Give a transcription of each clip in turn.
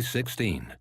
16.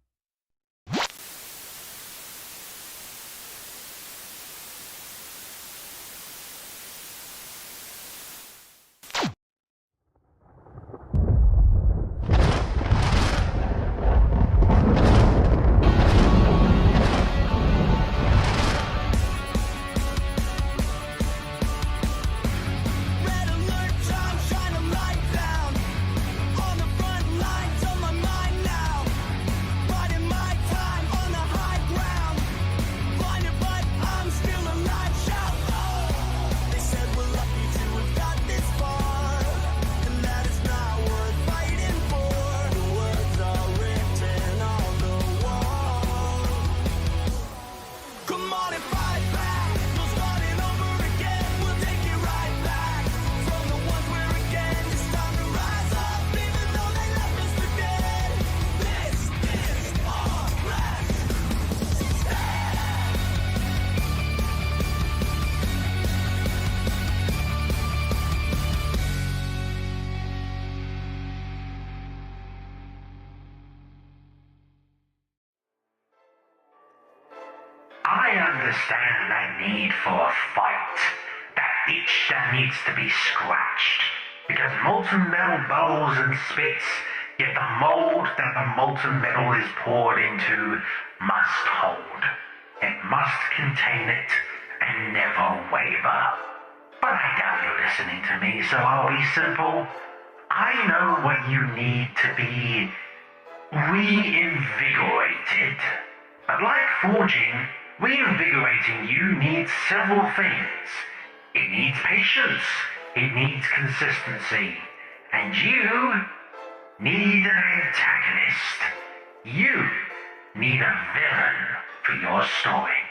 I understand that need for a fight, that itch that needs to be scratched, because molten metal bows and spits, yet the mold that the molten metal is poured into must hold. It must contain it and never waver. But I doubt you're listening to me, so I'll be simple. I know what you need to be reinvigorated. But like forging, reinvigorating you needs several things. It needs patience, it needs consistency, and you need an antagonist. You need a villain for your story.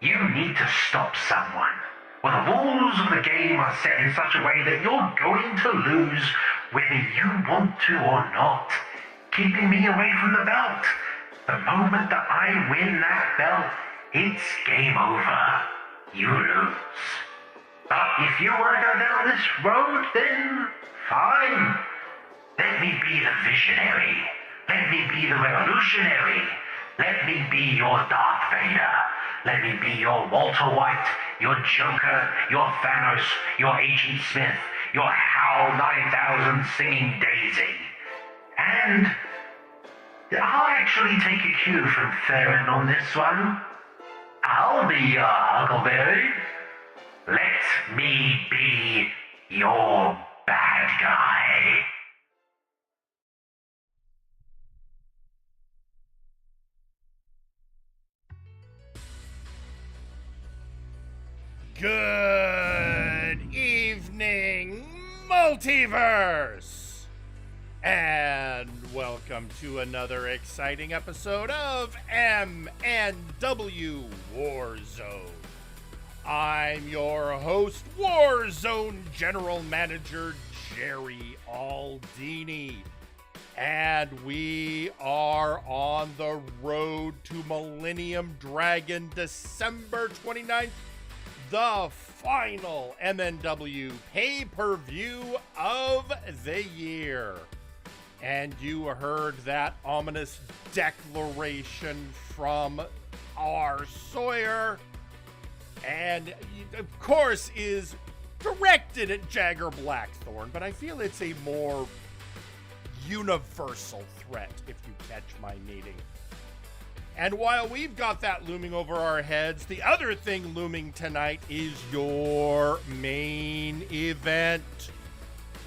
You need to stop someone. Well, the rules of the game are set in such a way that you're going to lose whether you want to or not, keeping me away from the belt. The moment that I win that belt, it's game over. You lose. But if you want to go down this road, then fine. Let me be the visionary. Let me be the revolutionary. Let me be your Darth Vader. Let me be your Walter White, your Joker, your Thanos, your Agent Smith, your HAL 9000 singing Daisy. And I'll actually take a cue from Theron on this one. I'll be your Huckleberry. Let me be your bad guy. Good evening, Multiverse! And welcome to another exciting episode of MNW Warzone. I'm your host, Warzone General Manager Jerry Aldini. And we are on the road to Millennium Dragon December 29th, the final MNW pay-per-view of the year. And you heard that ominous declaration from our Sawyer, and of course is directed at Jagger Blackthorn, but I feel it's a more universal threat, if you catch my meaning. And while we've got that looming over our heads, the other thing looming tonight is your main event,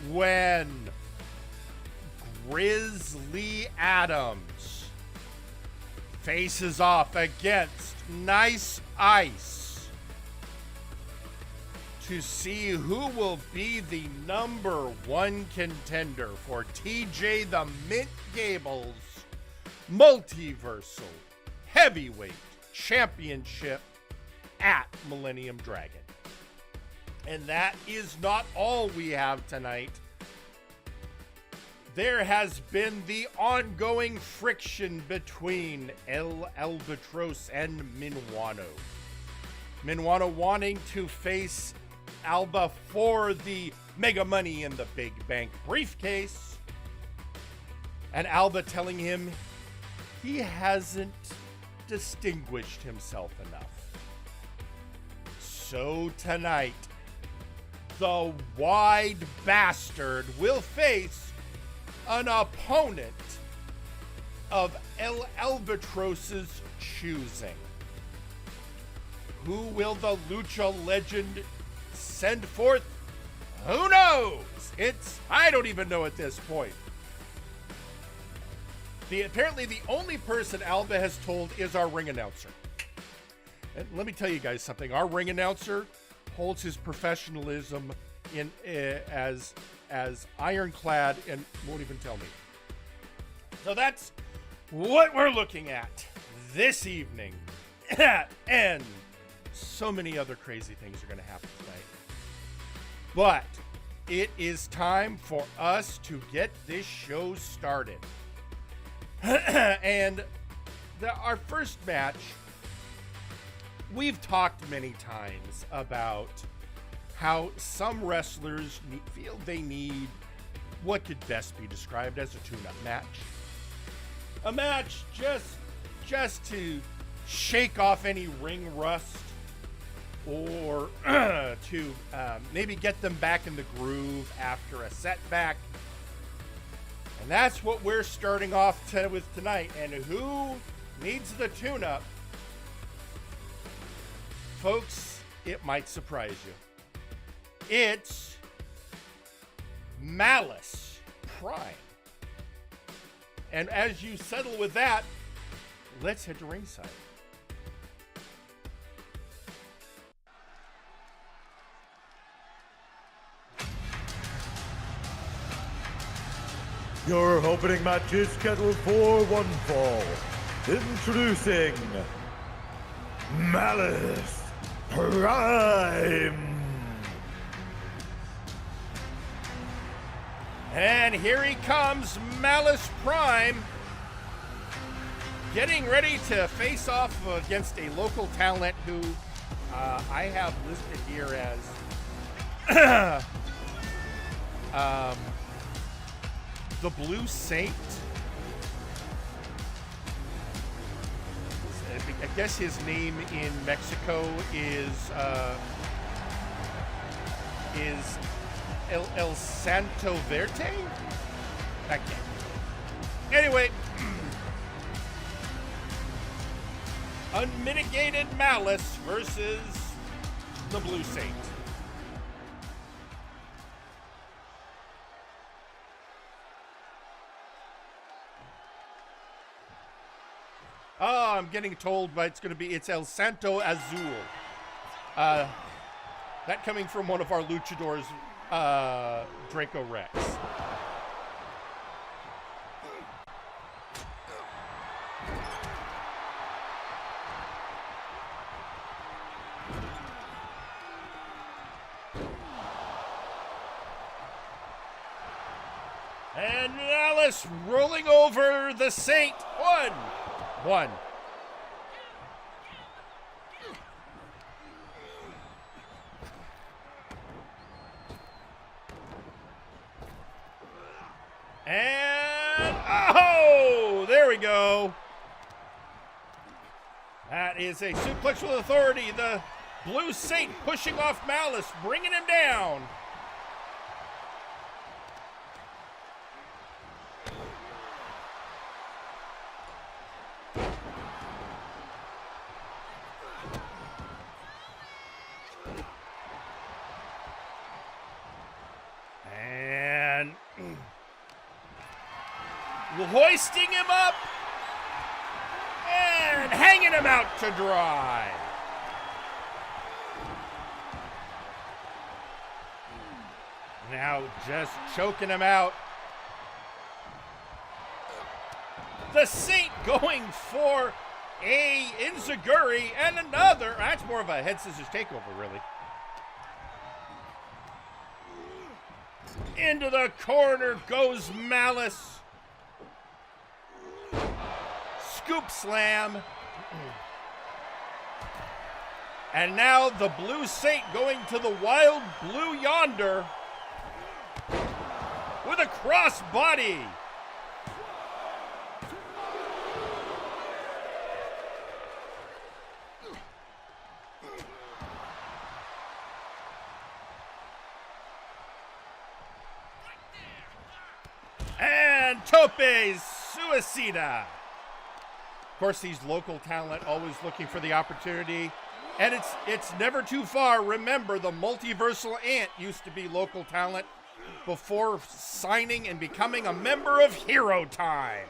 when Grizzly Adams faces off against Nice Ice to see who will be the number one contender for TJ the Mint Gable's Multiversal Heavyweight Championship at Millennium Dragon. And that is not all we have tonight. There has been the ongoing friction between El Albatros and Minuano. Minuano wanting to face Alba for the Mega Money in the Big Bank briefcase, and Alba telling him he hasn't distinguished himself enough. So tonight, the Wide Bastard will face an opponent of El Albatros's choosing. Who will the Lucha legend send forth? Who knows? I don't even know at this point. Apparently the only person Alba has told is our ring announcer. And let me tell you guys something. Our ring announcer holds his professionalism in as ironclad and won't even tell me. So that's what we're looking at this evening. And so many other crazy things are going to happen tonight. But it is time for us to get this show started. And our first match, we've talked many times about how some wrestlers feel they need what could best be described as a tune-up match. A match just to shake off any ring rust, or to maybe get them back in the groove after a setback. And that's what we're starting off with tonight. And who needs the tune-up? Folks, it might surprise you. It's Malice Prime. And as you settle with that, let's head to ringside. Your opening match is scheduled for one fall. Introducing Malice Prime. And here he comes, Malice Prime, getting ready to face off against a local talent who I have listed here as the Blue Saint. I guess his name in Mexico is El Santo Verte? I can't. Anyway, Unmitigated Malice versus the Blue Saint. Oh, I'm getting told, but it's El Santo Azul. That coming from one of our luchadors, Draco Rex. And Malice rolling over the Saint. One. And, oh, there we go. That is a suplex with authority. The Blue Saint pushing off Malice, bringing him down. And hoisting him up and hanging him out to dry. Now just choking him out. The Saint going for a enziguri and another. That's more of a head scissors takeover, really. Into the corner goes Malice. Scoop slam. And now the Blue Saint going to the Wild Blue Yonder with a cross body. And Tope Suicida. Of course, he's local talent, always looking for the opportunity. And it's never too far. Remember, the multiversal ant used to be local talent before signing and becoming a member of Hero Time.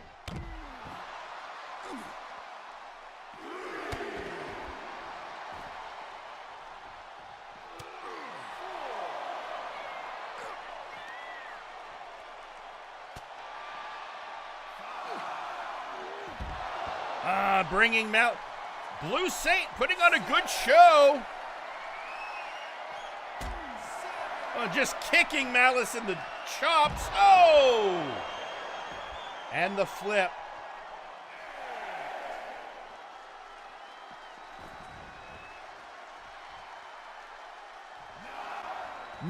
Bringing Blue Saint putting on a good show. Just kicking Malice in the chops. Oh! And the flip.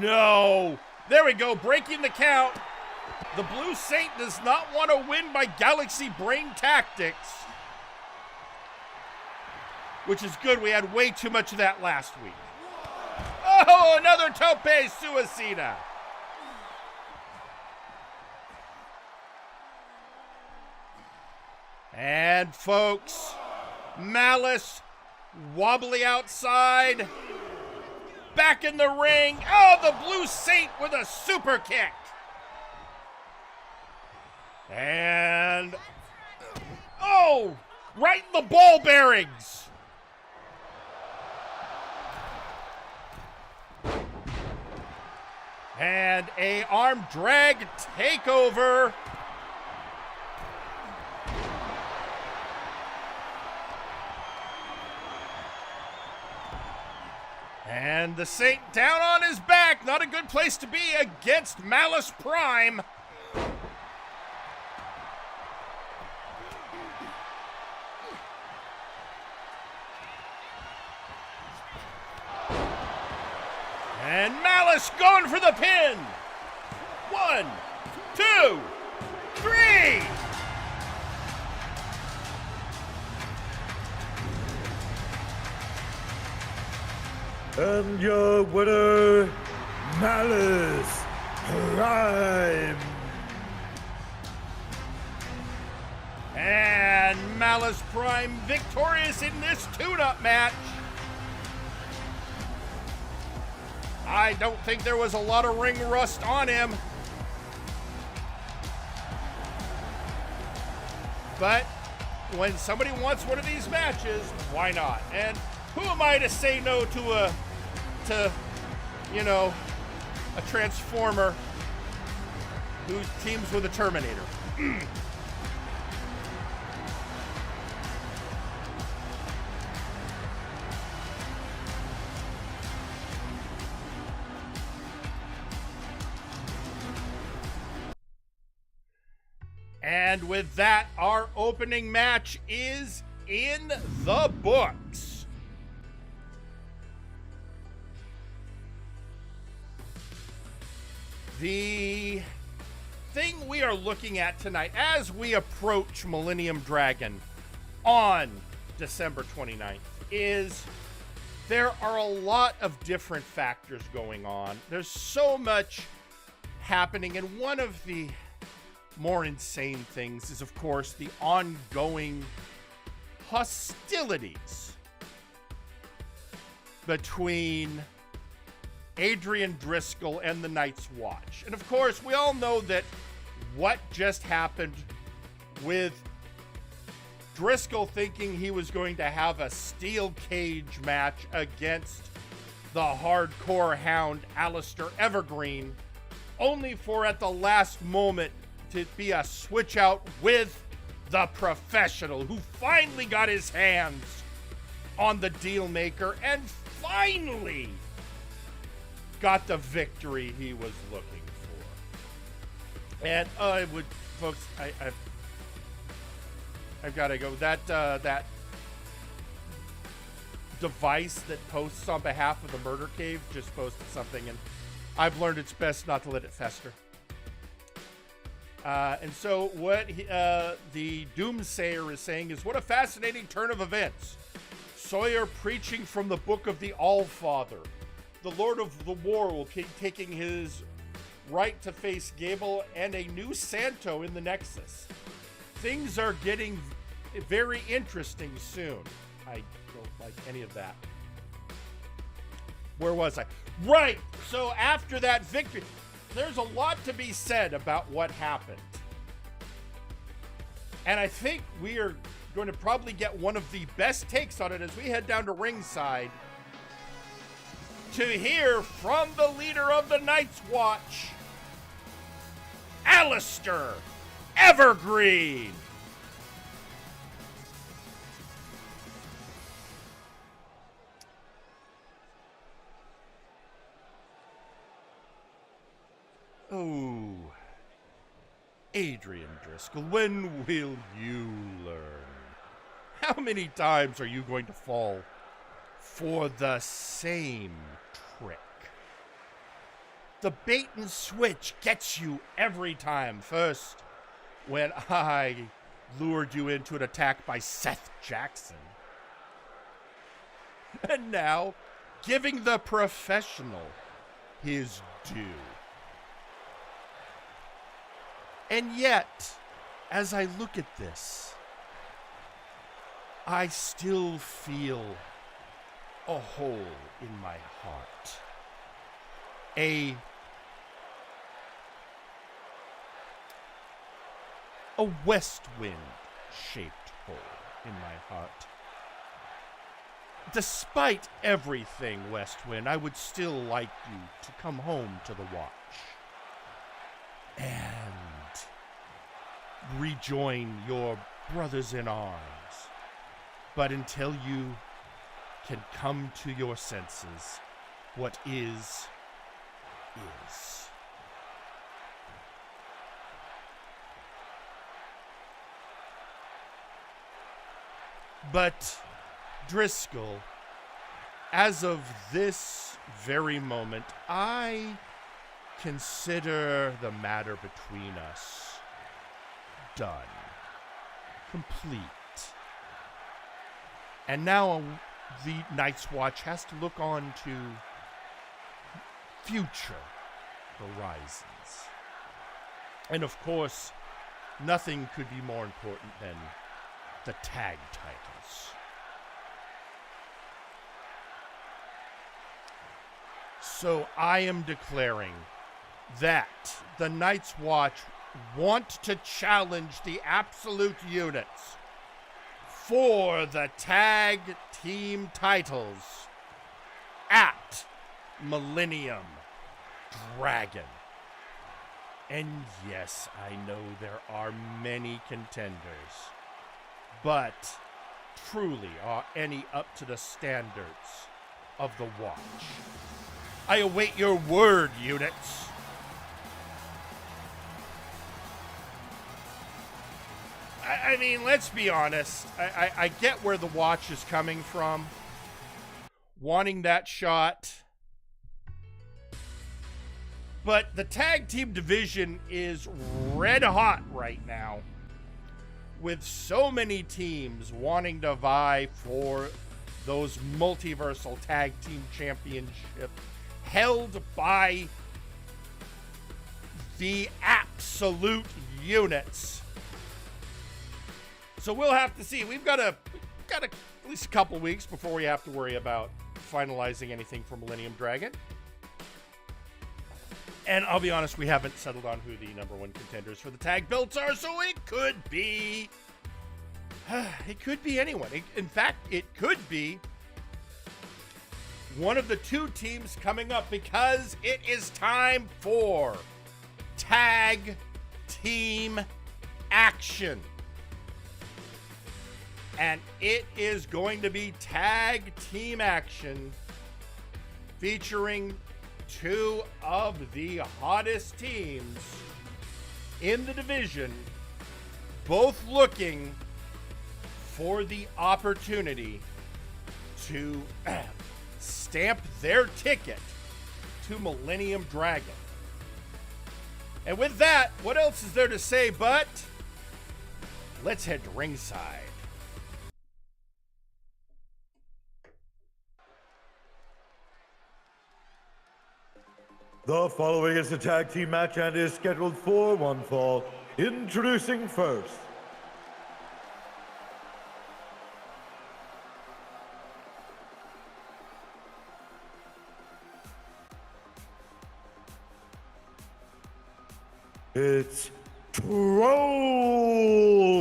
No! There we go, breaking the count. The Blue Saint does not want to win by Galaxy Brain Tactics. Which is good. We had way too much of that last week. Oh, another Tope Suicida. And folks, Malice wobbly outside. Back in the ring. Oh, the Blue Saint with a super kick. And, oh, right in the ball bearings. And a arm drag takeover. And the Saint down on his back. Not a good place to be against Malice Prime. And Malice going for the pin. 1, 2, 3. And your winner, Malice Prime. And Malice Prime victorious in this tune-up match. I don't think there was a lot of ring rust on him. But when somebody wants one of these matches, why not? And who am I to say no to a Transformer who teams with a Terminator? And with that, our opening match is in the books. The thing we are looking at tonight as we approach Millennium Dragon on December 29th is there are a lot of different factors going on. There's so much happening, and one of the more insane things is, of course, the ongoing hostilities between Adrian Driscoll and the Night's Watch. And of course, we all know that what just happened with Driscoll thinking he was going to have a steel cage match against the hardcore hound Alistair Evergreen, only for at the last moment to be a switch out with the Professional, who finally got his hands on the deal maker and finally got the victory he was looking for. And folks, I've got to go. That device that posts on behalf of the Murder Cave just posted something, and I've learned it's best not to let it fester. And so what the Doomsayer is saying is, what a fascinating turn of events. Sawyer preaching from the book of the Allfather. The Lord of the War will be taking his right to face Gable and a new Santo in the Nexus. Things are getting very interesting soon. I don't like any of that. Where was I? Right! So after that victory, there's a lot to be said about what happened. And I think we are going to probably get one of the best takes on it as we head down to ringside to hear from the leader of the Night's Watch, Alistair Evergreen. Oh, Adrian Driscoll, when will you learn? How many times are you going to fall for the same trick? The bait and switch gets you every time. First, when I lured you into an attack by Seth Jackson. And now, giving the professional his due. And yet, as I look at this, I still feel a hole in my heart. A west wind shaped hole in my heart. Despite everything, West Wind, I would still like you to come home to the Watch and rejoin your brothers in arms. But until you can come to your senses, what is. But Driscoll, as of this very moment, I consider the matter between us done, complete. And now the Night's Watch has to look on to future horizons. And of course, nothing could be more important than the tag titles. So I am declaring that the Night's Watch want to challenge the Absolute Units for the tag team titles at Millennium Dragon. And yes, I know there are many contenders, but truly are any up to the standards of the Watch? I await your word, units. I mean, let's be honest. I get where the Watch is coming from. Wanting that shot. But the tag team division is red hot right now, with so many teams wanting to vie for those multiversal tag team championships held by the Absolute Units. So we'll have to see. We've got at least a couple weeks before we have to worry about finalizing anything for Millennium Dragon. And I'll be honest, we haven't settled on who the number one contenders for the tag belts are, so it could be anyone. In fact, it could be one of the two teams coming up, because it is time for tag team action. And it is going to be tag team action featuring two of the hottest teams in the division, both looking for the opportunity to stamp their ticket to Millennium Dragon. And with that, what else is there to say but let's head to ringside. The following is a tag team match and is scheduled for one fall. Introducing first, it's Troll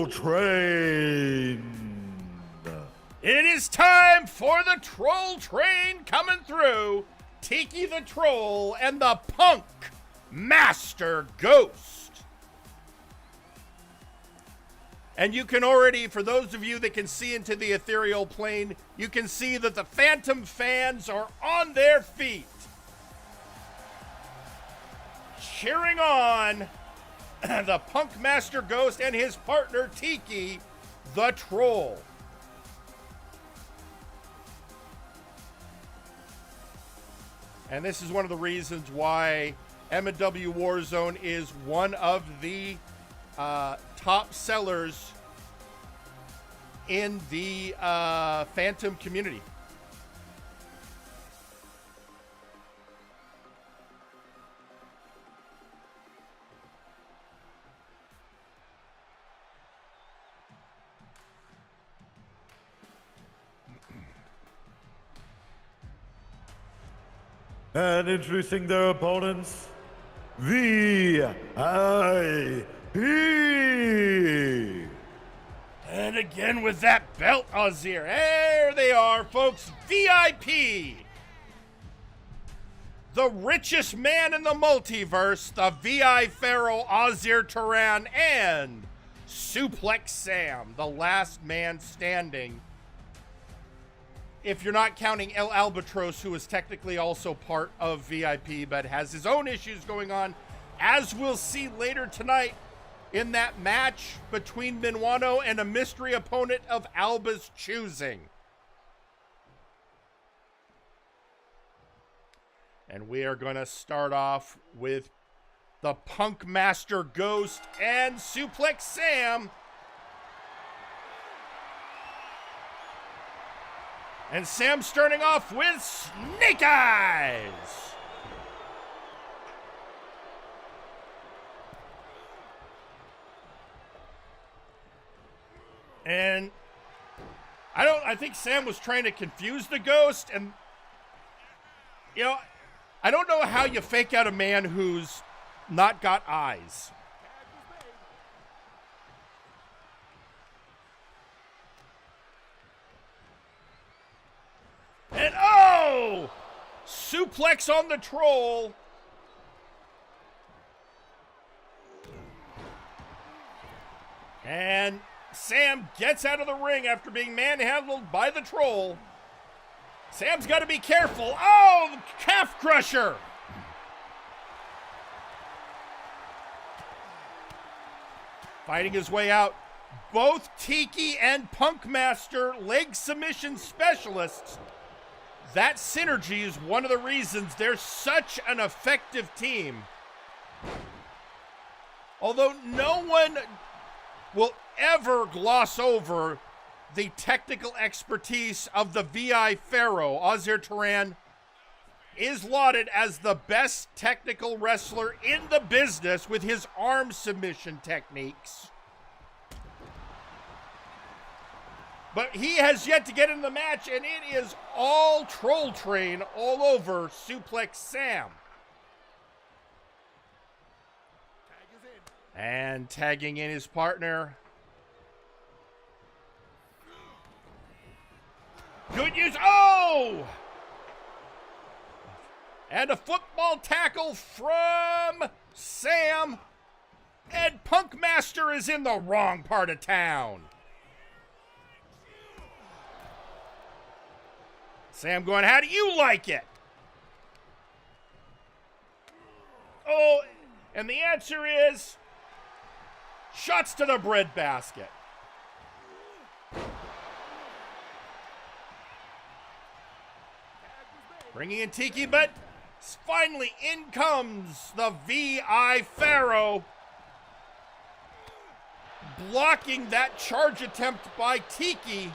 Train. It is time for the Troll Train coming through. Tiki the Troll and the Punk Master Ghost. And you can already, for those of you that can see into the ethereal plane, you can see that the Phantom fans are on their feet, cheering on the Punk Master Ghost and his partner Tiki the Troll. And this is one of the reasons why MNW Warzone is one of the top sellers in the Phantom community. And introducing their opponents, VIP. And again with that belt, Ozir. There they are, folks. VIP. The richest man in the multiverse, the VI Pharaoh, Ozir Turan, and Suplex Sam, the last man standing. If you're not counting El Albatros, who is technically also part of VIP, but has his own issues going on, as we'll see later tonight in that match between Minuano and a mystery opponent of Alba's choosing. And we are going to start off with the Punk Master Ghost and Suplex Sam. And Sam starting off with Snake Eyes. And I think Sam was trying to confuse the Ghost, and you know, I don't know how you fake out a man who's not got eyes. And oh! Suplex on the Troll. And Sam gets out of the ring after being manhandled by the Troll. Sam's got to be careful. Oh, the calf crusher. Fighting his way out. Both Tiki and Punk Master leg submission specialists. That synergy is one of the reasons they're such an effective team. Although no one will ever gloss over the technical expertise of the VI Pharaoh. Ozir Turan is lauded as the best technical wrestler in the business with his arm submission techniques. But he has yet to get in the match, and it is all Troll Train all over Suplex Sam. And tagging in his partner. Good use. Oh! And a football tackle from Sam. And Punk Master is in the wrong part of town. Sam going, how do you like it? Oh, and the answer is shots to the breadbasket. Bringing in Tiki, but finally in comes the VI Pharaoh. Blocking that charge attempt by Tiki.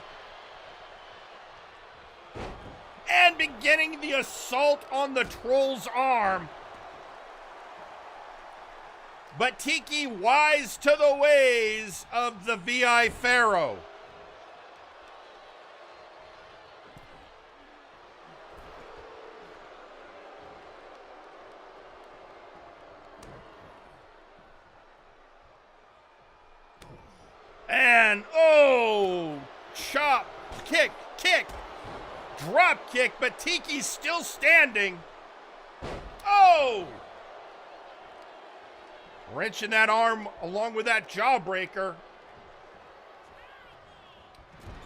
And beginning the assault on the Troll's arm. But Tiki wise to the ways of the VI Pharaoh. And, oh, chop, kick, drop kick, but Tiki's still standing. Oh! Wrenching that arm along with that jawbreaker.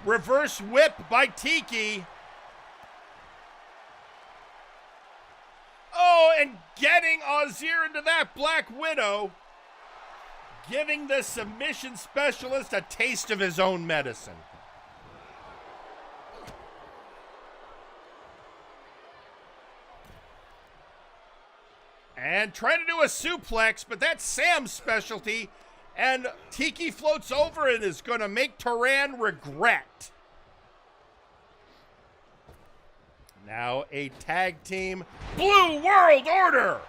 Reverse whip by Tiki. Oh, and getting Azir into that Black Widow. Giving the submission specialist a taste of his own medicine. And trying to do a suplex, but that's Sam's specialty. And Tiki floats over and is going to make Turan regret. Now a tag team Blue World Order.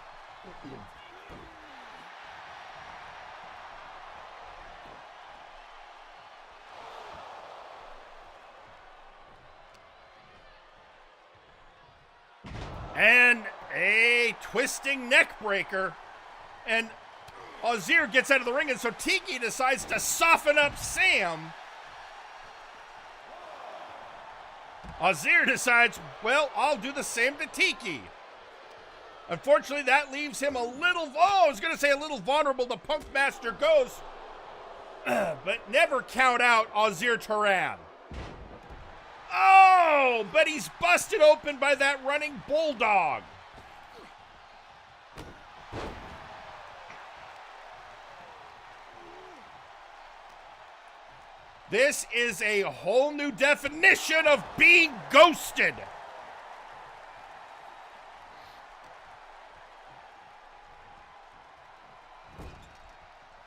And a twisting neck breaker. And Azir gets out of the ring, and so Tiki decides to soften up Sam. Azir decides, well, I'll do the same to Tiki. Unfortunately, that leaves him a little, I was going to say a little vulnerable to Punk Master Ghost, but never count out Azir Turan. Oh, but he's busted open by that running bulldog. This is a whole new definition of being ghosted.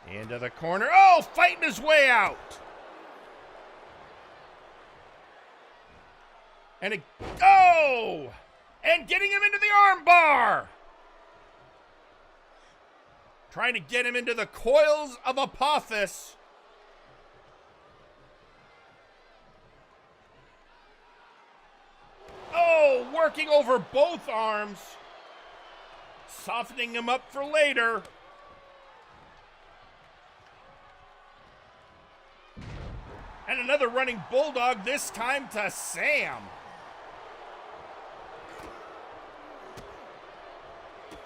Into the corner. Oh, fighting his way out. And and getting him into the arm bar. Trying to get him into the coils of Apophis. Oh, working over both arms. Softening him up for later. And another running bulldog, this time to Sam.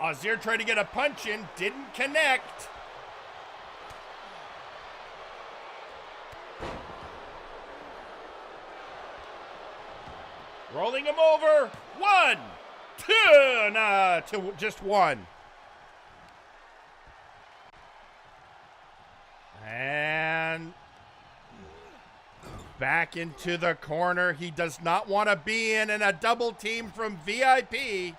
Azir tried to get a punch in, didn't connect. Rolling him over. 1, 2, just one. And back into the corner he does not want to be in, and a double team from VIP.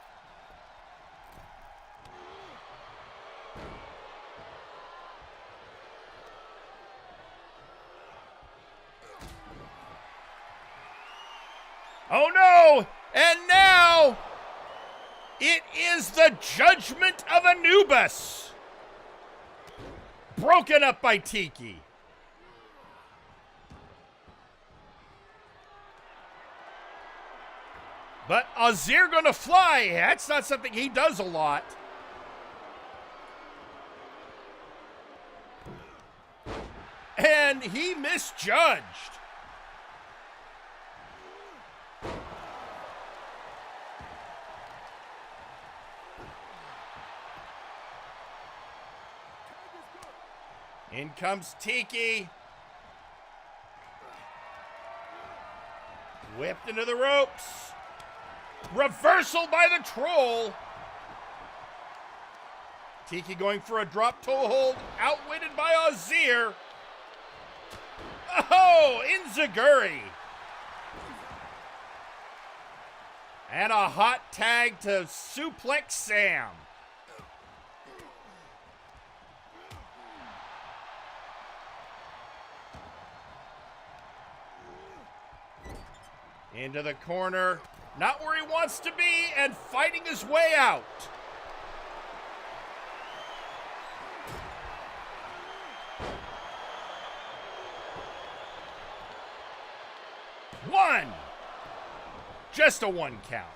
Oh no! And now it is the Judgment of Anubis. Broken up by Tiki. But Azir gonna fly. That's not something he does a lot. And he misjudged. In comes Tiki. Whipped into the ropes. Reversal by the troll. Tiki going for a drop toe hold. Outwitted by Azir. Oh, Inzaguri. And a hot tag to suplex Sam. Into the corner. Not where he wants to be, and fighting his way out. 1. Just a 1 count.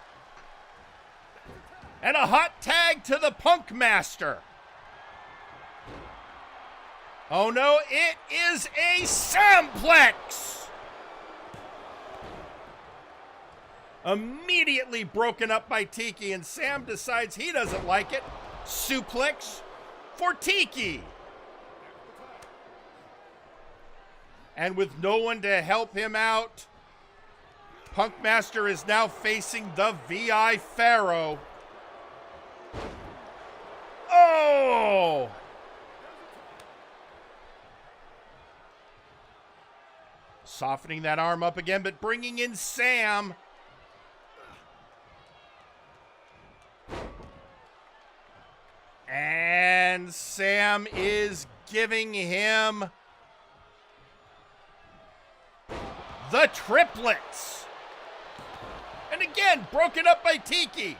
And a hot tag to the Punk Master. Oh no, it is a Samplex! Immediately broken up by Tiki, and Sam decides he doesn't like it. Suplex for Tiki. And with no one to help him out, Punk Master is now facing the VI Pharaoh. Oh! Softening that arm up again, but bringing in Sam. And Sam is giving him the triplets. And again, broken up by Tiki.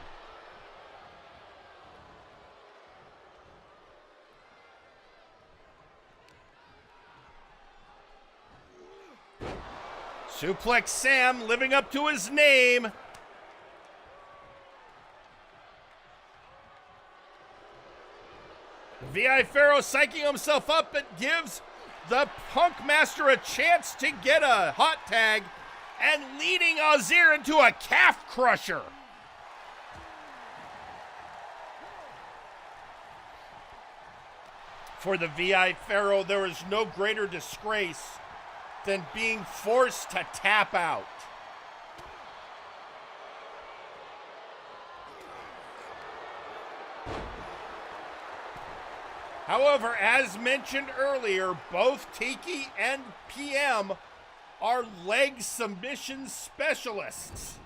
Suplex Sam, living up to his name. VI Pharaoh psyching himself up, but gives the Punk Master a chance to get a hot tag and leading Azir into a calf crusher. For the VI Pharaoh, there is no greater disgrace than being forced to tap out. However, as mentioned earlier, both Tiki and PM are leg submission specialists.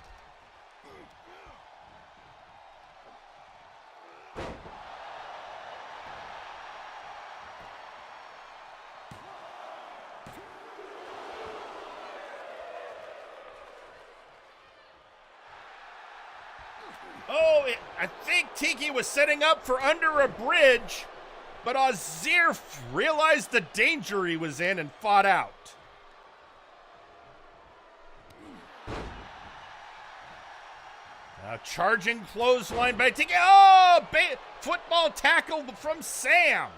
I think Tiki was setting up for under a bridge, but Azir realized the danger he was in and fought out. Now charging clothesline by Tiki. Oh, football tackle from Sam.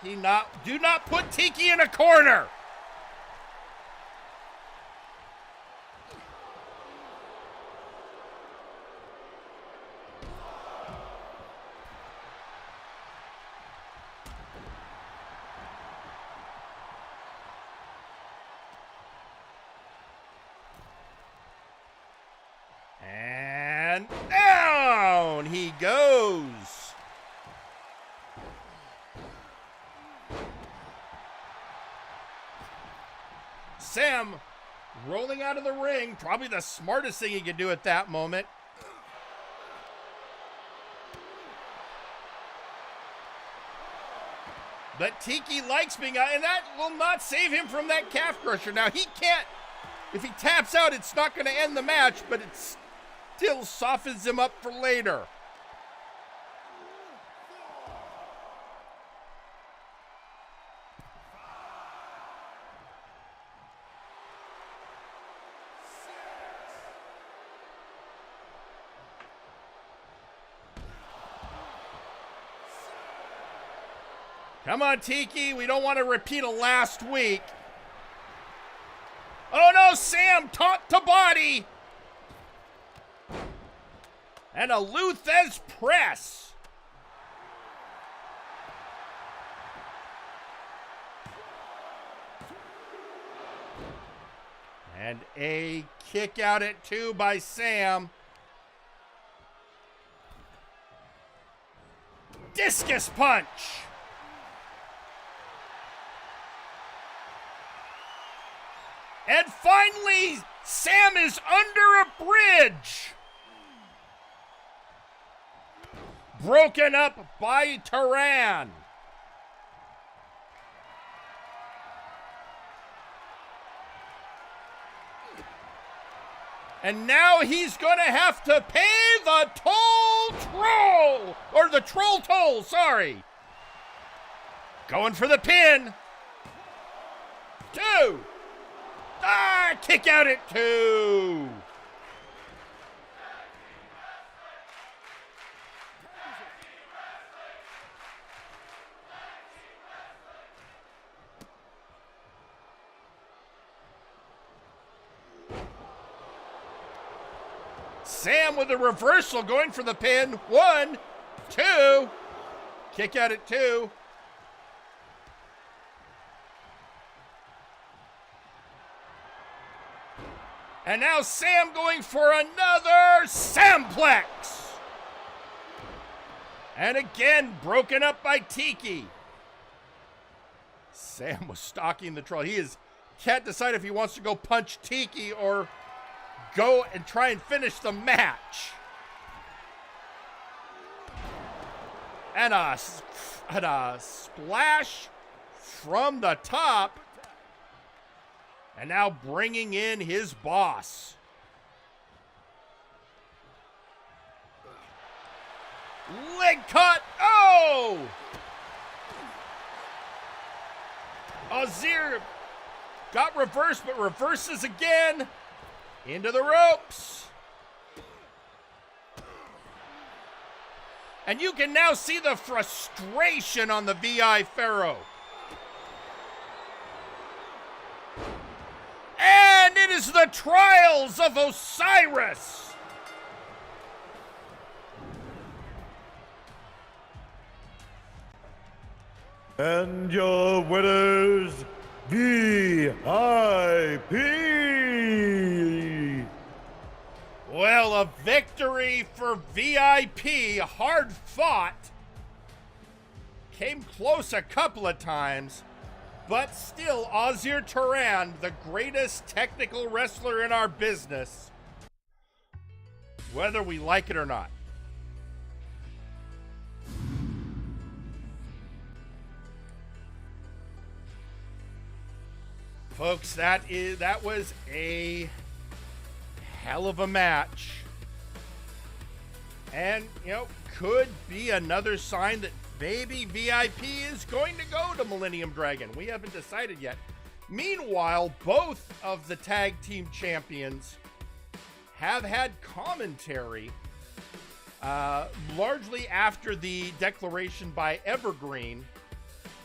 Tiki do not put Tiki in a corner. And down he goes. Sam rolling out of the ring, probably the smartest thing he could do at that moment. But Tiki likes being out, and that will not save him from that calf crusher. Now, he can't, if he taps out, it's not going to end the match, but it still softens him up for later. Come on, Tiki. We don't want to repeat a last week. Oh, no, Sam taunt to body. And a Luthez press. And a kick out at 2 by Sam. Discus punch. And finally, Sam is under a bridge. Broken up by Turan. And now he's gonna have to pay the troll, or the troll toll, sorry. Going for the pin. 2. Kick out at 2. Sam with a reversal going for the pin. 1, 2. Kick out at 2. And now Sam going for another Samplex. And again, broken up by Tiki. Sam was stalking the troll. Can't decide if he wants to go punch Tiki or go and try and finish the match. And a splash from the top. And now bringing in his boss. Leg cut. Oh! Azir got reversed, but reverses again. Into the ropes. And you can now see the frustration on the VI Pharaoh. And it is the trials of Osiris. And your winners, VIP. Well, a victory for VIP, hard fought. Came close a couple of times, but still Azir Turan, the greatest technical wrestler in our business, whether we like it or not. Folks, that was a hell of a match. And, could be another sign that maybe VIP is going to go to Millennium Dragon. We haven't decided yet. Meanwhile, both of the tag team champions have had commentary, largely after the declaration by Evergreen.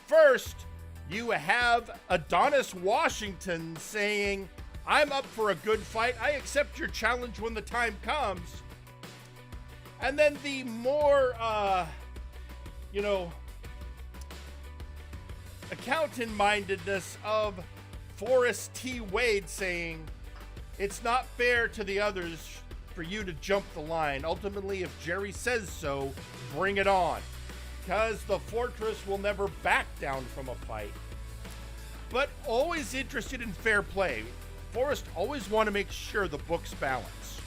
First, you have Adonis Washington saying, "I'm up for a good fight. I accept your challenge when the time comes." And then the more, accountant-mindedness of Forrest T. Wade saying, "It's not fair to the others for you to jump the line. Ultimately, if Jerry says so, bring it on. Because the Fortress will never back down from a fight." But always interested in fair play. Forrest always want to make sure the books balance.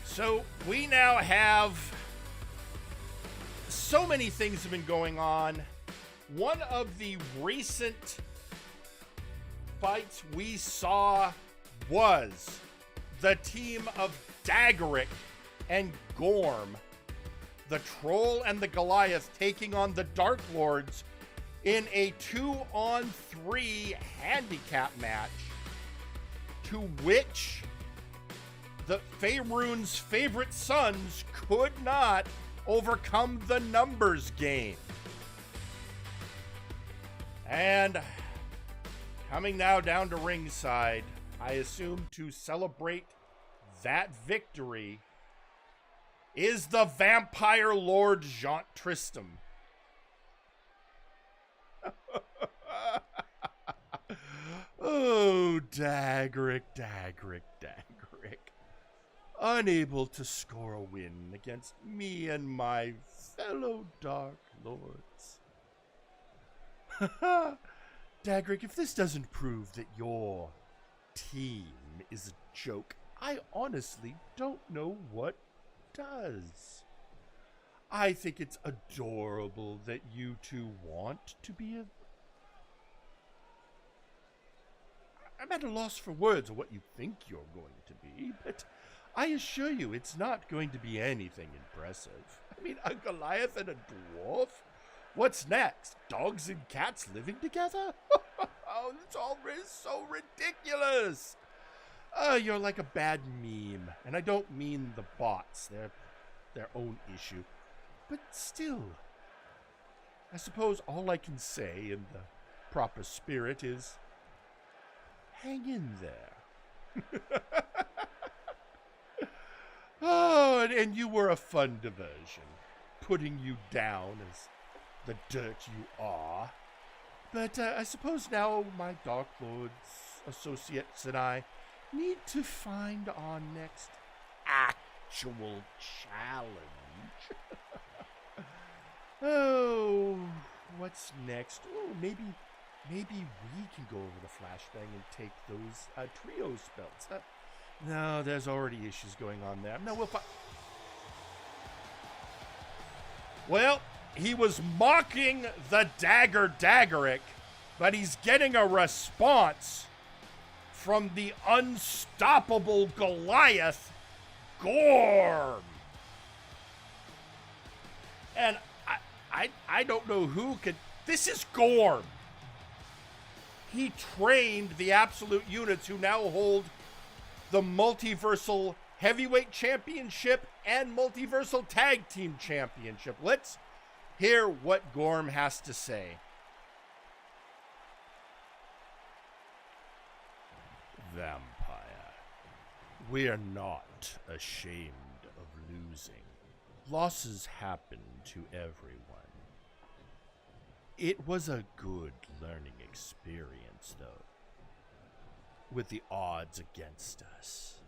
So we now have so many things have been going on. One of the recent fights we saw was the team of Daggerick and Gorm, the Troll and the Goliath, taking on the Dark Lords in a 2-on-3 handicap match, to which the Faerun's favorite sons could not overcome the numbers game. And coming now down to ringside, I assume to celebrate that victory, is the Vampire Lord Jean Tristam. Oh, Daggerick. Unable to score a win against me and my fellow Dark Lords. Dagrick, if this doesn't prove that your team is a joke, I honestly don't know what does. I think it's adorable that you two want to be a... I'm at a loss for words of what you think you're going to be, but I assure you it's not going to be anything impressive. I mean, a Goliath and a dwarf? What's next? Dogs and cats living together? Oh, it's all so ridiculous. You're like a bad meme, and I don't mean the bots. They're their own issue. But still, I suppose all I can say in the proper spirit is, hang in there. Oh, and you were a fun diversion, putting you down as the dirt you are. But I suppose now my Dark Lord's associates and I need to find our next actual challenge. Oh, what's next? Oh, maybe we can go over the flashbang and take those trio spells. No, there's already issues going on there. No, we'll find... Well, he was mocking the Daggerick, but he's getting a response from the unstoppable Goliath, Gorm. And I don't know who could... This is Gorm. He trained the Absolute units who now hold the Multiversal Heavyweight Championship and Multiversal Tag Team Championship. Let's hear what Gorm has to say. Vampire, we are not ashamed of losing. Losses happen to everyone. It was a good learning experience, though, with the odds against us,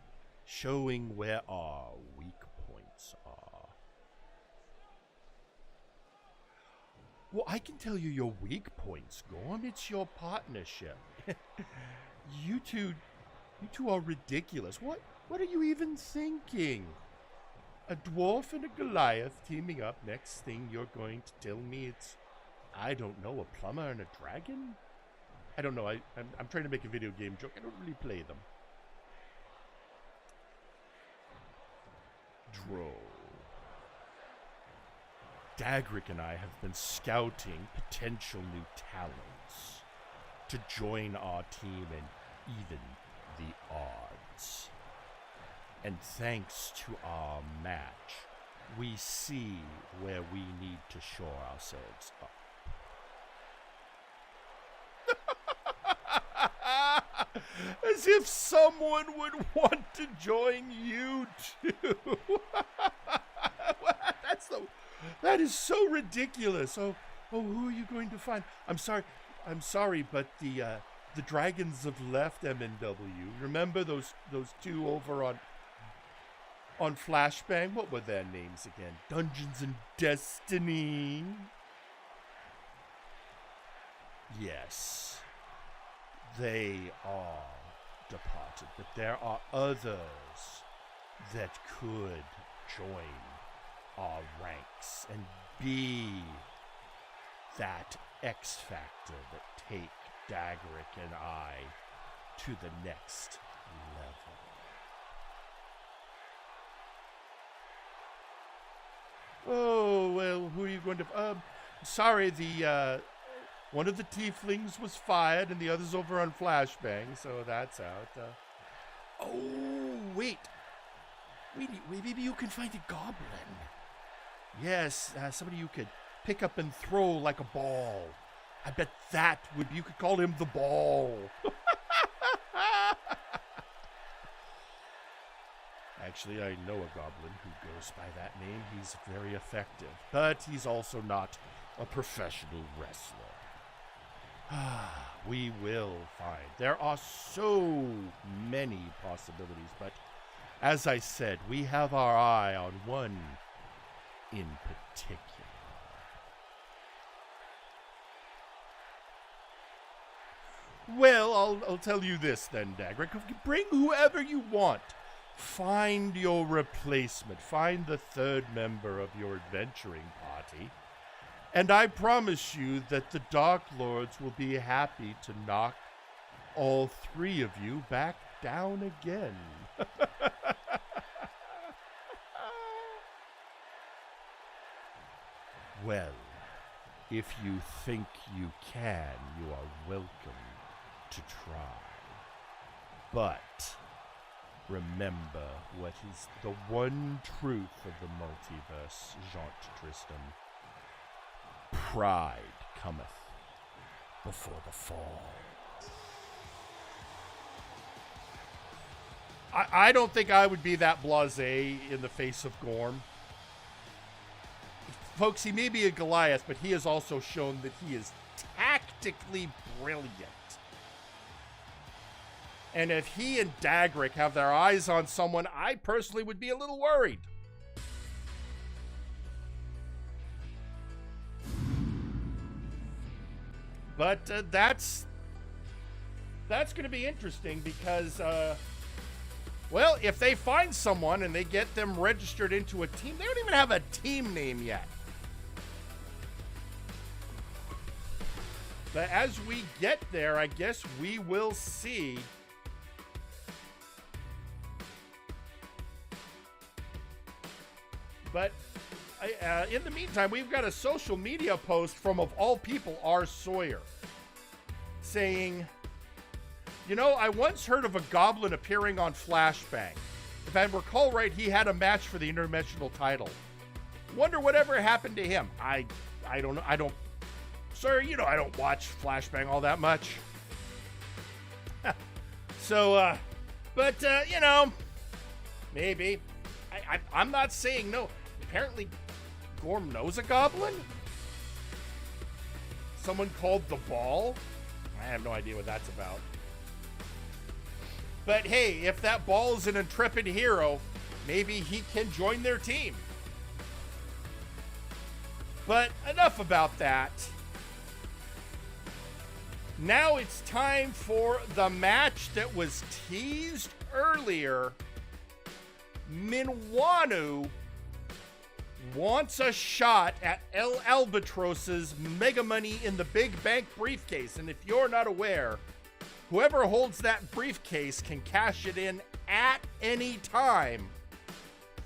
showing where our weak points are. Well, I can tell you your weak points, Gorm. It's your partnership. You two are ridiculous. What are you even thinking? A dwarf and a Goliath teaming up. Next thing you're going to tell me it's, I don't know, a plumber and a dragon? I don't know. I'm trying to make a video game joke. I don't really play them. Droll. Dagrick and I have been scouting potential new talents to join our team and even the odds. And thanks to our match, we see where we need to shore ourselves up. As if someone would want to join you too. That is so ridiculous. Oh, who are you going to find? I'm sorry, but the dragons have left MNW. Remember those two over on Flashbang? What were their names again? Dungeons and Destiny. Yes, they are departed, but there are others that could join our ranks and be that X factor that take Dagrick and I to the next level. Oh, well, who are you going to... sorry, one of the tieflings was fired and the other's over on Flashbang, so that's out. Oh, wait. Maybe you can find a goblin. Yes, somebody you could pick up and throw like a ball. I bet that would be... You could call him the Ball. Actually, I know a goblin who goes by that name. He's very effective, but he's also not a professional wrestler. We will find. There are so many possibilities, but as I said, we have our eye on one in particular. Well, I'll tell you this then, Dagrick. Bring whoever you want. Find your replacement. Find the third member of your adventuring party. And I promise you that the Dark Lords will be happy to knock all three of you back down again. Well, if you think you can, you are welcome to try. But remember what is the one truth of the multiverse, Jean Tristan. Pride cometh before the fall. I don't think I would be that blasé in the face of Gorm. Folks, he may be a Goliath, but he has also shown that he is tactically brilliant. And if he and Dagrick have their eyes on someone, I personally would be a little worried. But that's going to be interesting because, well, if they find someone and they get them registered into a team, they don't even have a team name yet. But as we get there, I guess we will see. But in the meantime, we've got a social media post from, of all people, R. Sawyer, saying, you know, I once heard of a goblin appearing on Flashbang. If I recall right, he had a match for the interdimensional title. Wonder whatever happened to him. I don't know. I don't. Sir, you know I don't watch Flashbang all that much. So, but, you know, maybe. I'm not saying no. Apparently, Gorm knows a goblin? Someone called the Ball? I have no idea what that's about. But hey, if that Ball is an intrepid hero, maybe he can join their team. But enough about that. Now it's time for the match that was teased earlier. Minwanu wants a shot at El Albatros's Mega Money in the Big Bank briefcase. And if you're not aware, whoever holds that briefcase can cash it in at any time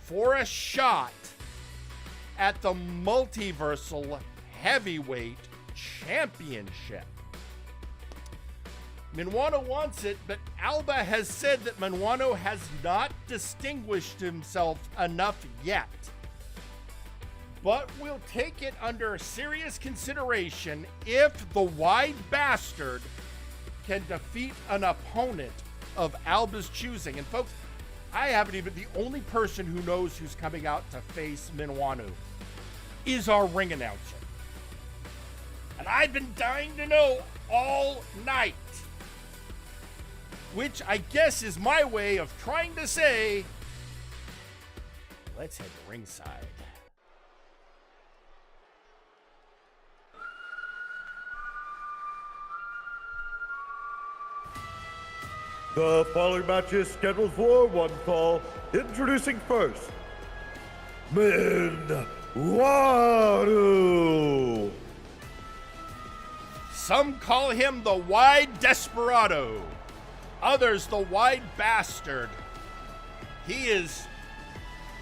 for a shot at the Multiversal Heavyweight Championship. Minwano wants it, but Alba has said that Minwano has not distinguished himself enough yet. But we'll take it under serious consideration if the Wide Bastard can defeat an opponent of Alba's choosing. And folks, I haven't even, the only person who knows who's coming out to face Minwanu is our ring announcer. And I've been dying to know all night. Which I guess is my way of trying to say, let's head to ringside. The following match is scheduled for one fall. Introducing first, Minwanu. Some call him the Wide Desperado. Others, the Wide Bastard. He is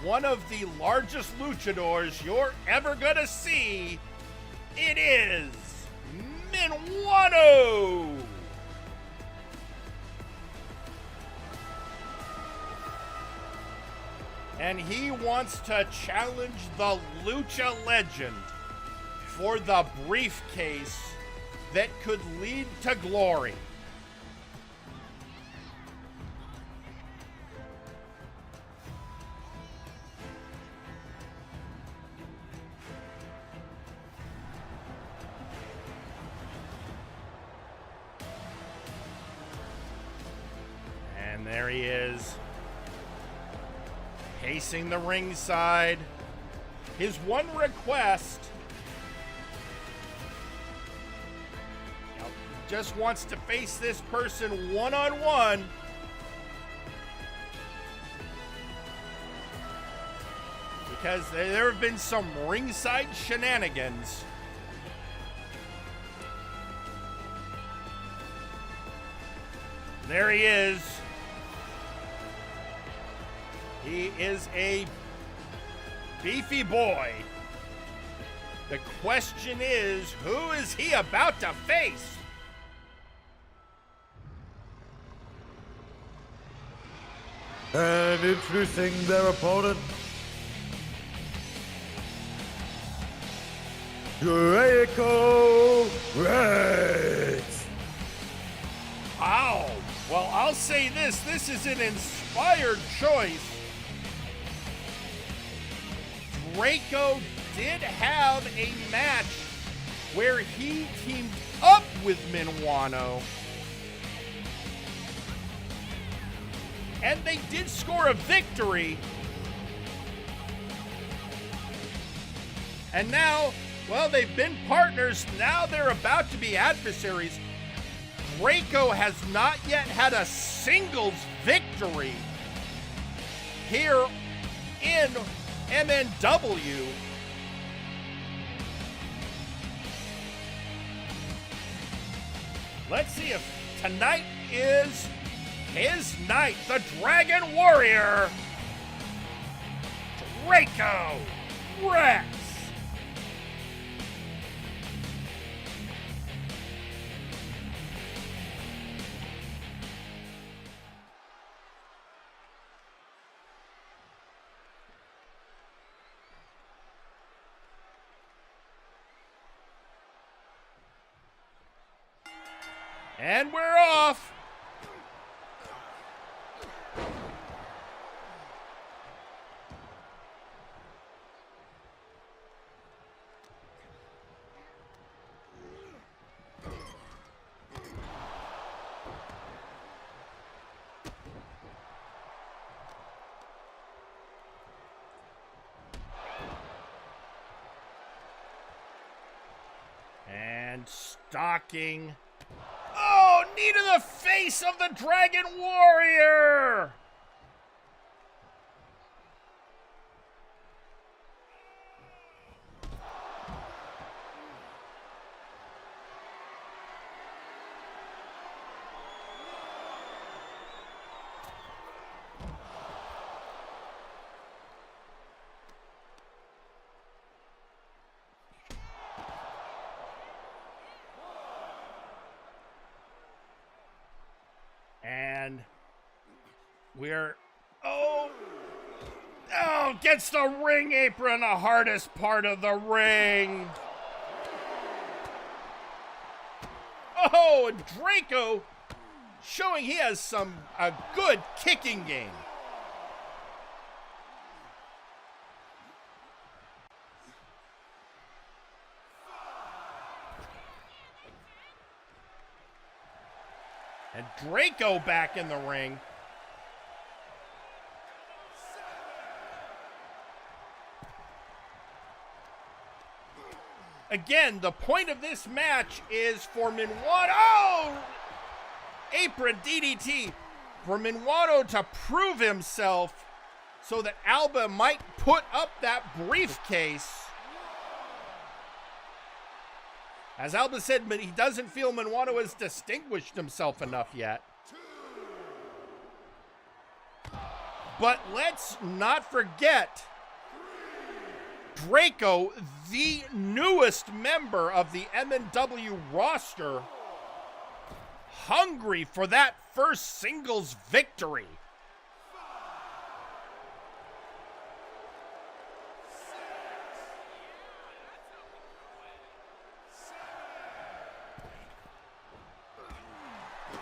one of the largest luchadors you're ever gonna see. It is Minwanu. And he wants to challenge the Lucha Legend for the briefcase that could lead to glory. And there he is, pacing the ringside. His one request, just wants to face this person one-on-one. Because there have been some ringside shenanigans. There he is. He is a beefy boy. The question is, who is he about to face? And introducing their opponent, Draco Rex. Wow. Well, I'll say this. This is an inspired choice. Draco did have a match where he teamed up with Minuano. And they did score a victory. And now, well, they've been partners. Now they're about to be adversaries. Draco has not yet had a singles victory here in MNW. Let's see if tonight is his night. The Dragon Warrior, Draco Rex. And we're off. And stalking. Oh, knee to the face of the Dragon Warrior! And we're, gets the ring apron, the hardest part of the ring. Oh, and Draco showing he has a good kicking game. And Draco back in the ring. Again, the point of this match is for Minuano, apron DDT, for Minuano to prove himself so that Alba might put up that briefcase. As Alba said, he doesn't feel Minuano has distinguished himself enough yet. But let's not forget, Draco, the newest member of the MNW roster, hungry for that first singles victory.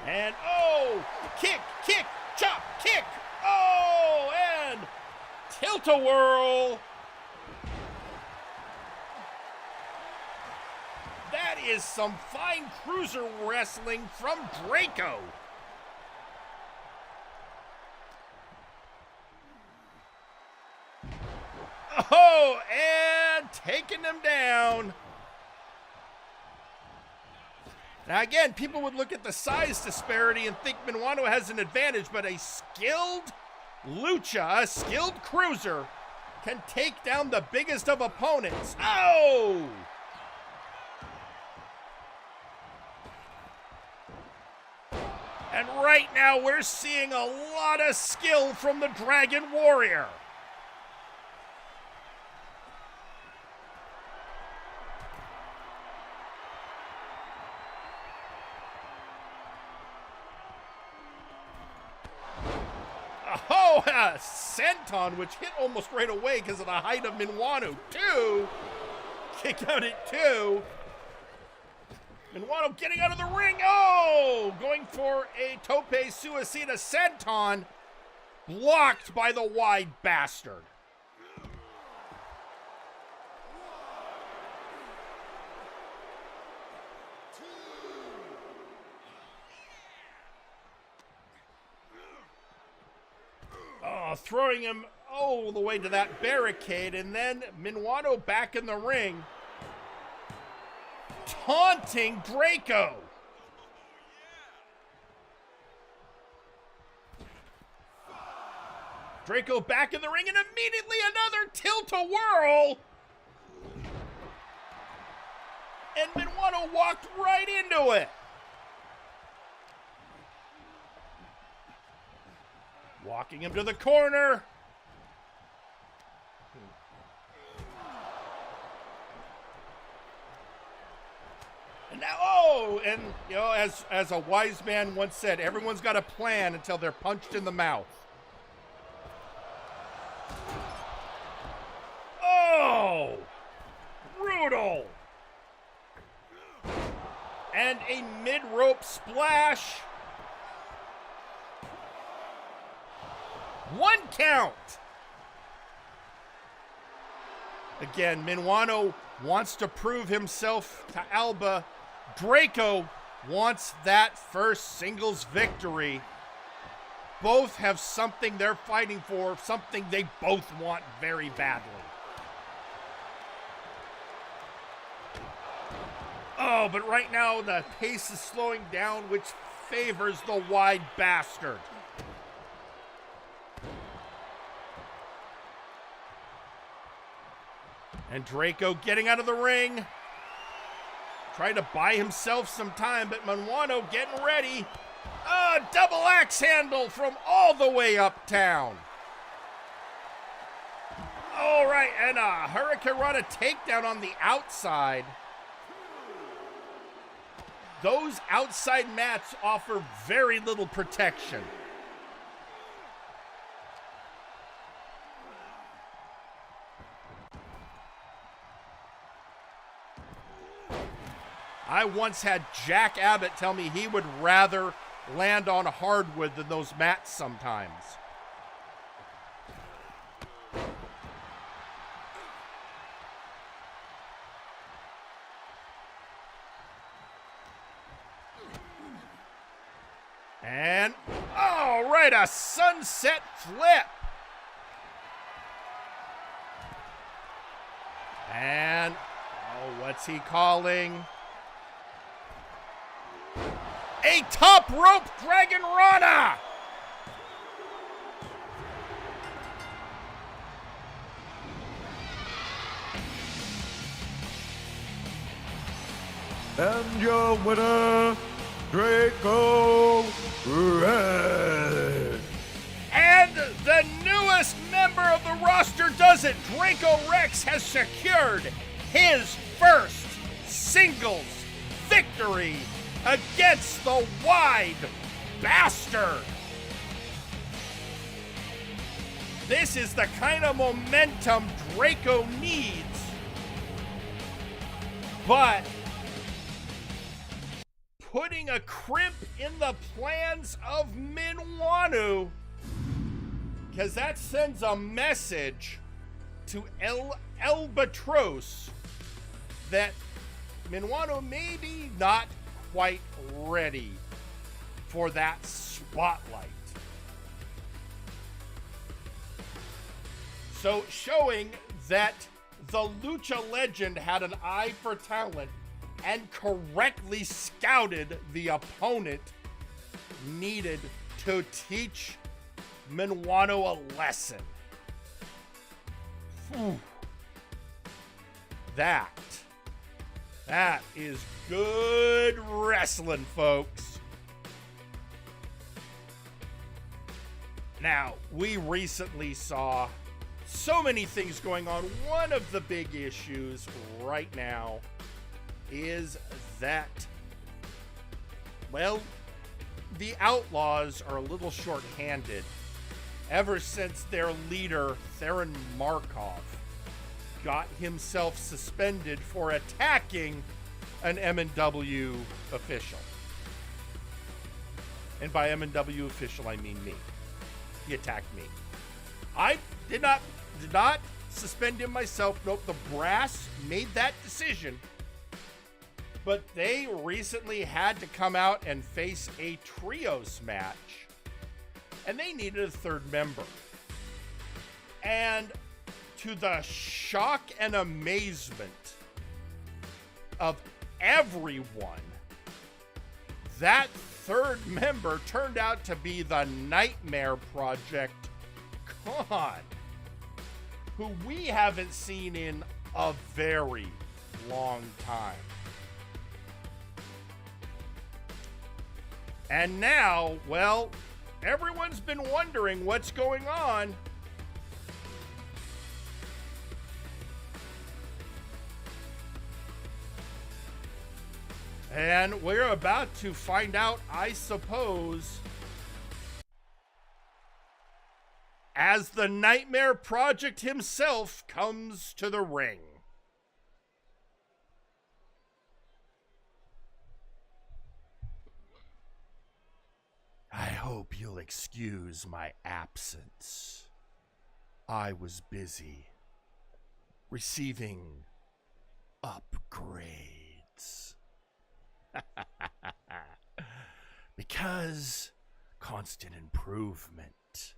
And kick, chop, kick, and tilt-a-whirl. That is some fine cruiser wrestling from Draco. And taking him down. Now again, people would look at the size disparity and think Minuano has an advantage, but a skilled lucha, a skilled cruiser, can take down the biggest of opponents. Oh! And right now we're seeing a lot of skill from the Dragon Warrior. Oh, a senton, which hit almost right away because of the height of Minuano. 2. Kick out at 2. Minuano getting out of the ring. Oh, going for a tope suicida senton. Blocked by the wide bastard. Oh, throwing him all the way to that barricade, and then Minuano back in the ring, taunting Draco. Draco back in the ring, and immediately another tilt-a-whirl. And Minuano walked right into it. Walking him to the corner. And now, oh, and you know, as a wise man once said, everyone's got a plan until they're punched in the mouth. Oh, brutal. And a mid-rope splash. 1 count. Again, Minuano wants to prove himself to Alba. Draco wants that first singles victory. Both have something they're fighting for, something they both want very badly. Oh, but right now the pace is slowing down, which favors the wide bastard. And Draco getting out of the ring. Trying to buy himself some time, but Minuano getting ready. Double axe handle from all the way uptown. All right, and a Hurricanrana takedown on the outside. Those outside mats offer very little protection. I once had Jack Abbott tell me he would rather land on hardwood than those mats sometimes. And, oh, right, a sunset flip. And, oh, what's he calling? A top rope Dragon Rana! And your winner, Draco Rex. And the newest member of the roster does it. Draco Rex has secured his first singles victory against the wide bastard. This is the kind of momentum Draco needs. But putting a crimp in the plans of Minuano, because that sends a message to El Albatros that Minuano may be not quite ready for that spotlight. So showing that the Lucha legend had an eye for talent and correctly scouted the opponent needed to teach Minuano a lesson. Whew. That is good wrestling, folks. Now, we recently saw so many things going on. One of the big issues right now is that, well, the Outlaws are a little short-handed ever since their leader, Theron Markov, got himself suspended for attacking an MNW official. And by MNW official, I mean me. He attacked me. I did not suspend him myself. Nope, the brass made that decision. But they recently had to come out and face a trios match. And they needed a third member. And to the shock and amazement of everyone, that third member turned out to be the Nightmare Project Khan, who we haven't seen in a very long time. And now, well, everyone's been wondering what's going on. And we're about to find out, I suppose, as the Nightmare Project himself comes to the ring. I hope you'll excuse my absence. I was busy receiving upgrades. Because constant improvement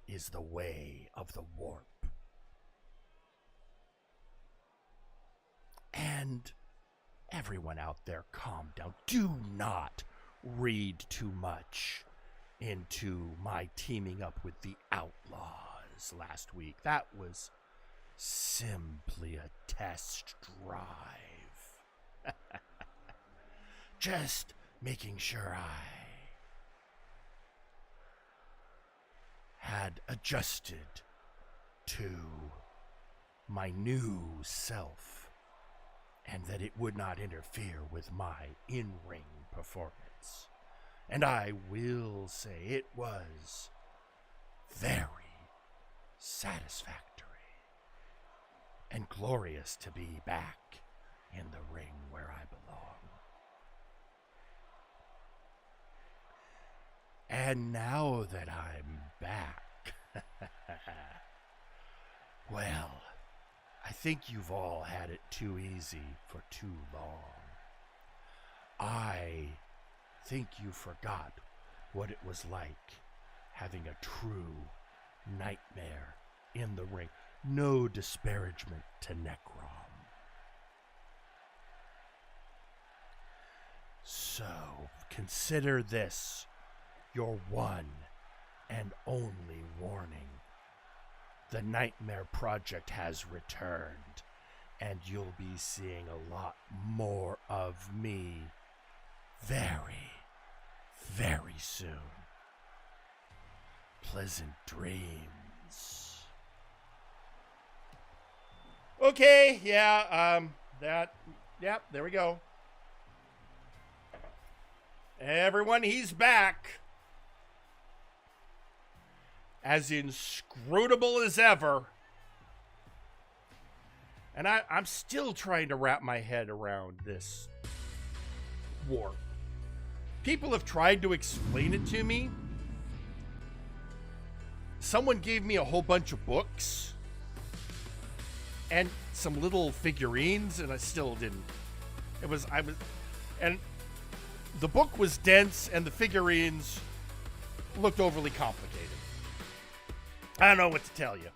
is the way of the warp. And everyone out there, calm down. Do not read too much into my teaming up with the Outlaws last week. That was simply a test drive. Just making sure I had adjusted to my new self and that it would not interfere with my in-ring performance. And I will say it was very satisfactory and glorious to be back in the ring where I belong. And now that I'm back, well, I think you've all had it too easy for too long. I think you forgot what it was like having a true nightmare in the ring. No disparagement to Necrom. So, consider this your one and only warning. The Nightmare Project has returned, and you'll be seeing a lot more of me very, very soon. Pleasant dreams. Okay, there we go. Everyone, he's back. As inscrutable as ever. And I'm still trying to wrap my head around this war. People have tried to explain it to me. Someone gave me a whole bunch of books and some little figurines, and I still didn't. And the book was dense, and the figurines looked overly complicated. I don't know what to tell you.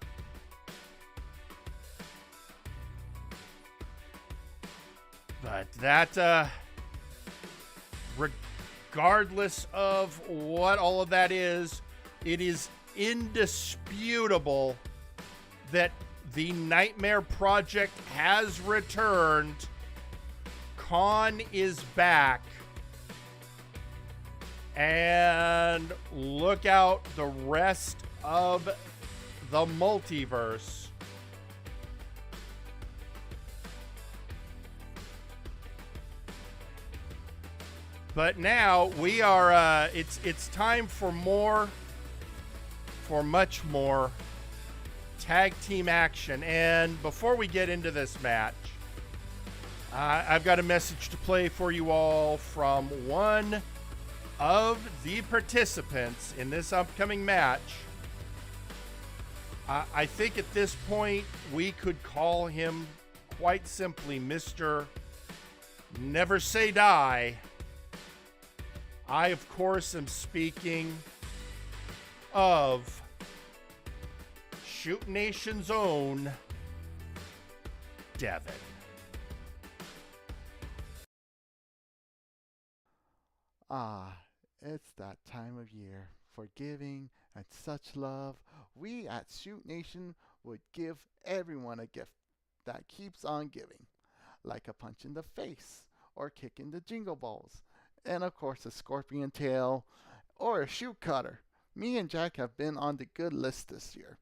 But that, regardless of what all of that is, it is indisputable that the Nightmare Project has returned. Khan is back. And look out the rest of the multiverse. But now we are, it's time for much more tag team action. And before we get into this match, I've got a message to play for you all from one of the participants in this upcoming match. I think at this point we could call him quite simply Mr. Never Say Die. I, of course, am speaking of Shoot Nation's own Devin. It's that time of year for giving and such love. We at Shoot Nation would give everyone a gift that keeps on giving, like a punch in the face or kick in the jingle balls, and of course a scorpion tail or a shoe cutter. Me and Jack have been on the good list this year,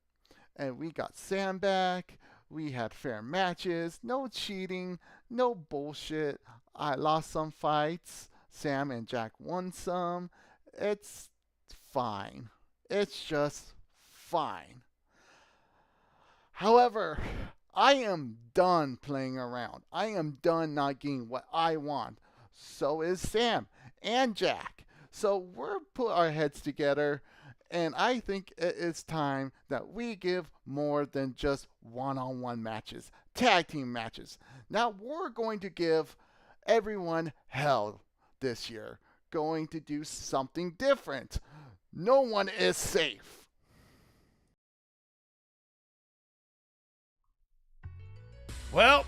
and we got Sam back. We had fair matches, no cheating, no bullshit. I lost some fights. Sam and Jack won some. It's fine. It's just fine. However, I am done playing around. I am done not getting what I want. So is Sam and Jack. So we're put our heads together, and I think it is time that we give more than just one-on-one matches, tag team matches. Now we're going to give everyone hell this year. Going to do something different. No one is safe. Well,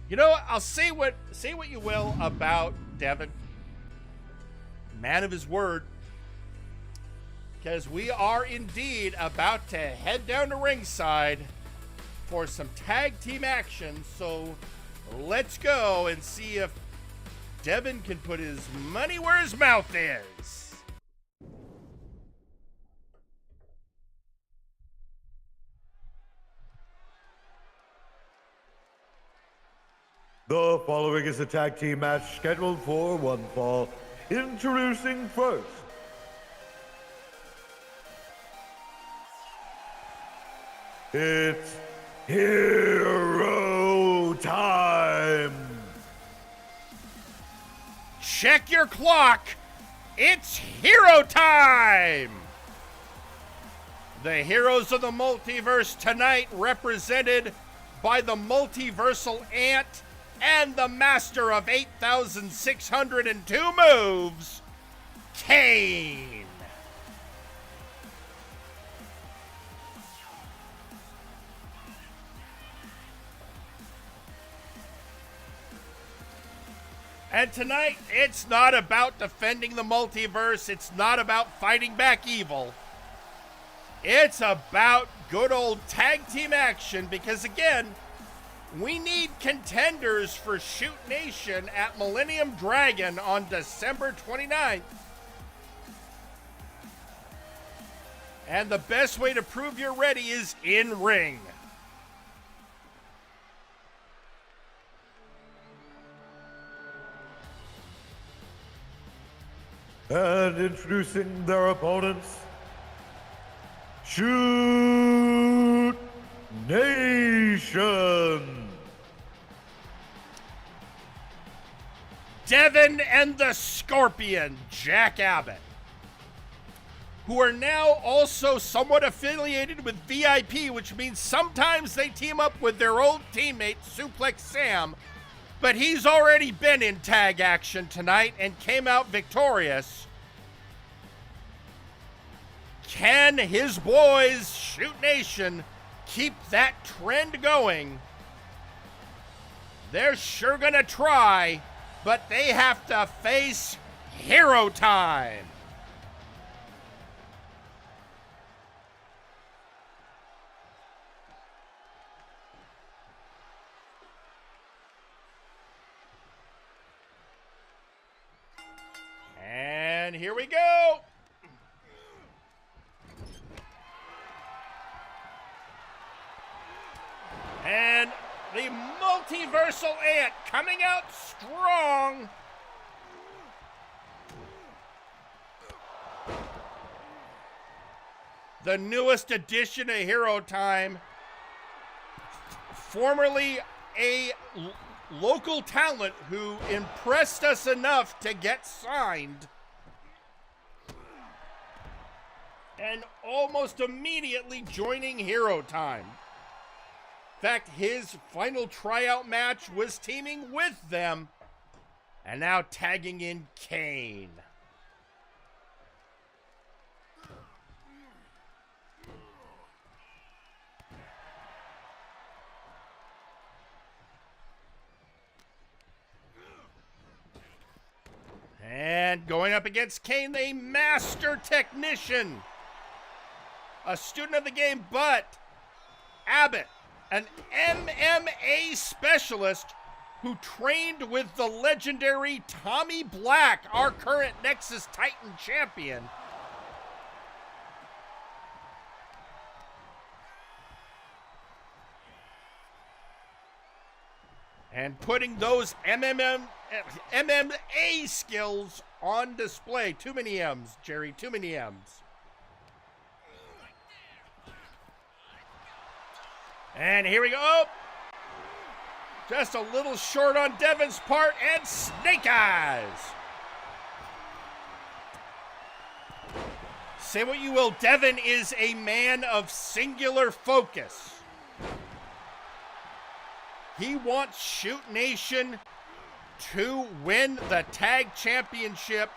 you know, I'll say what you will about Devin. Man of his word. Because we are indeed about to head down to ringside for some tag team action. So let's go and see if Devin can put his money where his mouth is. The following is a tag team match scheduled for one fall. Introducing first, it's Hero Time! Check your clock. It's hero time. The heroes of the multiverse tonight represented by the multiversal ant and the master of 8,602 moves, Kane. And tonight, it's not about defending the multiverse. It's not about fighting back evil. It's about good old tag team action because, again, we need contenders for Shoot Nation at Millennium Dragon on December 29th. And the best way to prove you're ready is in ring. And introducing their opponents, Shoot Nation! Devin and the Scorpion, Jack Abbott, who are now also somewhat affiliated with VIP, which means sometimes they team up with their old teammate, Suplex Sam, but he's already been in tag action tonight and came out victorious. Can his boys, Shoot Nation, keep that trend going? They're sure gonna try, but they have to face Hero Time. And here we go. And the multiversal ant coming out strong. The newest addition to Hero Time. Formerly a local talent who impressed us enough to get signed. And almost immediately joining Hero Time. In fact, his final tryout match was teaming with them. And now tagging in Kane. And going up against Kane, the master technician. A student of the game, but Abbott, an MMA specialist who trained with the legendary Tommy Black, our current Nexus Titan champion. And putting those MMA skills on display. Too many M's, Jerry, too many M's. And here we go. Oh, just a little short on Devin's part, and Snake Eyes. Say what you will, Devin is a man of singular focus. He wants Shoot Nation to win the tag championship,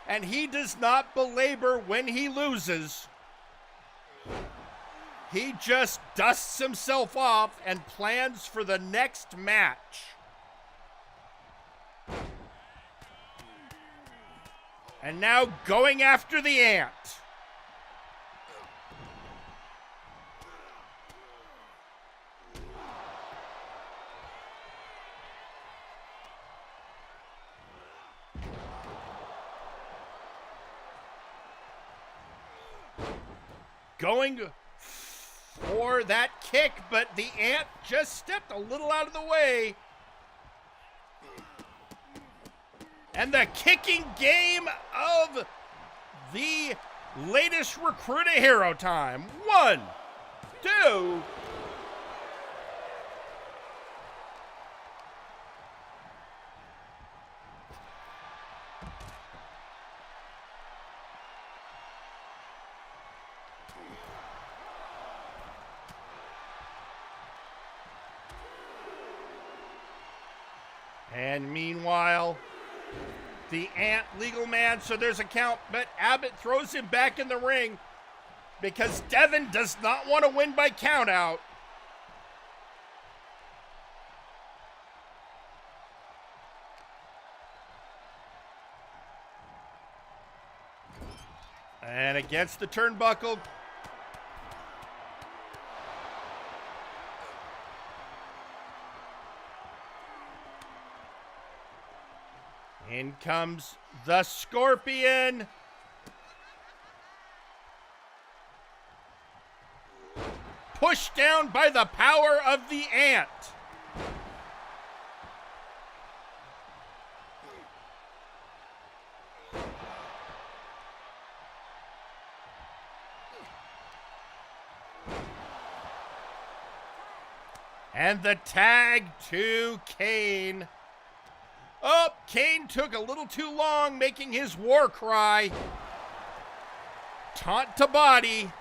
and he does not belabor when he loses. He just dusts himself off and plans for the next match. And now going after the ant. Going for that kick, but the ant just stepped a little out of the way. And the kicking game of the latest recruit of Hero Time. 1, 2. And meanwhile, the ant legal man, so there's a count, but Abbott throws him back in the ring because Devin does not want to win by count out. And against the turnbuckle. In comes the Scorpion. Pushed down by the power of the ant. And the tag to Kane. Oh, Kane took a little too long making his war cry. Taunt to body.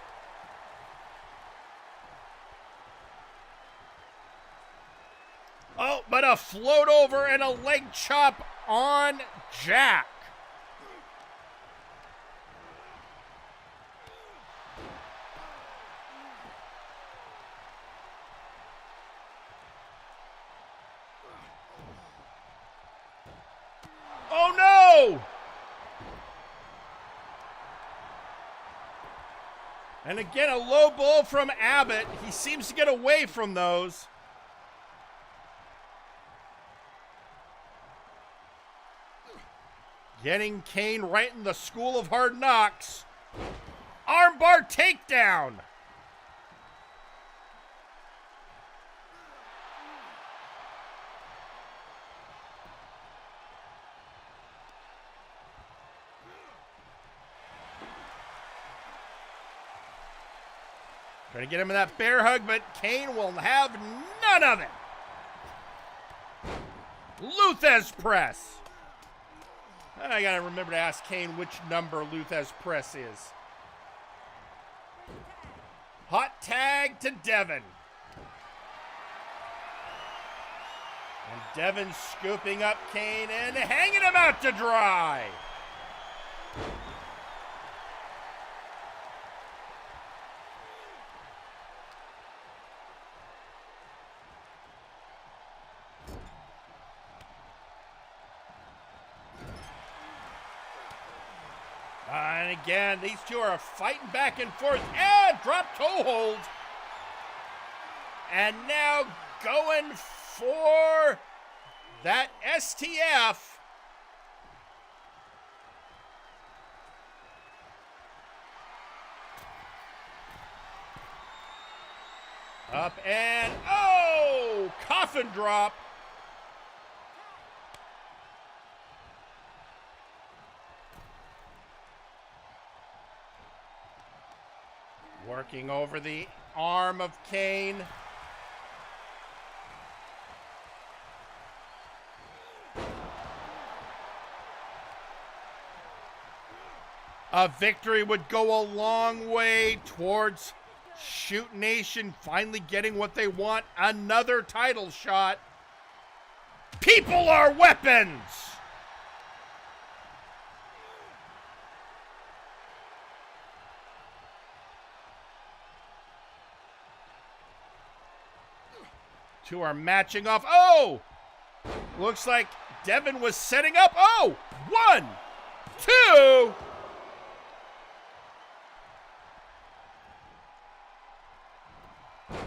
Oh, but a float over and a leg chop on Jack. Oh no! And again, a low blow from Abbott. He seems to get away from those. Getting Kane right in the school of hard knocks. Armbar takedown. Trying to get him in that bear hug, but Kane will have none of it. Luthez press. I gotta remember to ask Kane which number Luthez press is. Hot tag to Devin. And Devin scooping up Kane and hanging him out to dry. And again, these two are fighting back and forth. And drop toe hold. And now going for that STF. Up and, oh, coffin drop. Working over the arm of Kane. A victory would go a long way towards Shoot Nation finally getting what they want. Another title shot. People are weapons! Two are matching off. Oh! Looks like Devin was setting up. Oh! 1, 2.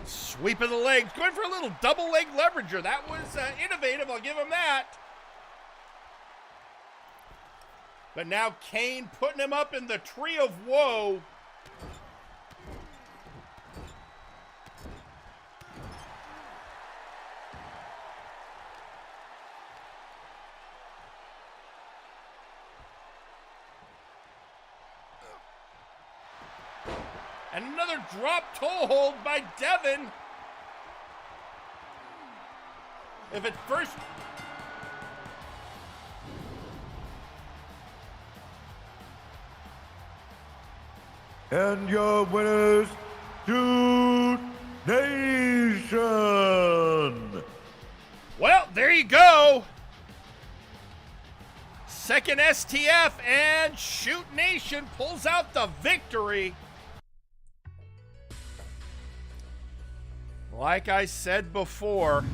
Sweep of the legs. Going for a little double leg leverager. That was innovative. I'll give him that. But now Kane putting him up in the tree of woe. And another drop toe hold by Devin. If at first... And your winners, Shoot Nation! Well, there you go. Second STF, and Shoot Nation pulls out the victory. Like I said before,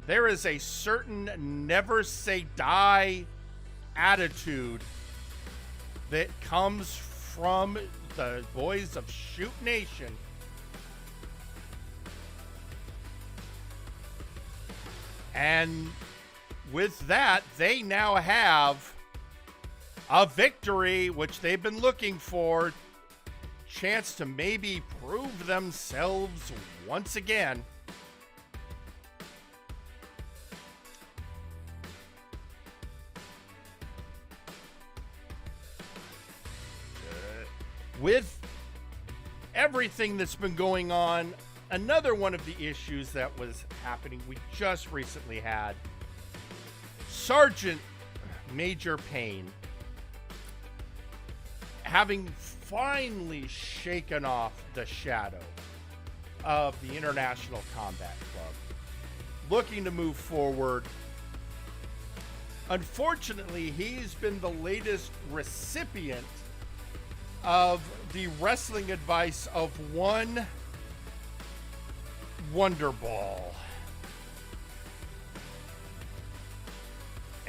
there is a certain never say die attitude that comes from the boys of Shoot Nation. And with that, they now have a victory, which they've been looking for. Chance to maybe prove themselves once again. With everything that's been going on, another one of the issues that was happening, we just recently had Sergeant Major Payne having finally shaken off the shadow of the International Combat Club, looking to move forward. Unfortunately, he's been the latest recipient of the wrestling advice of one Wonderball.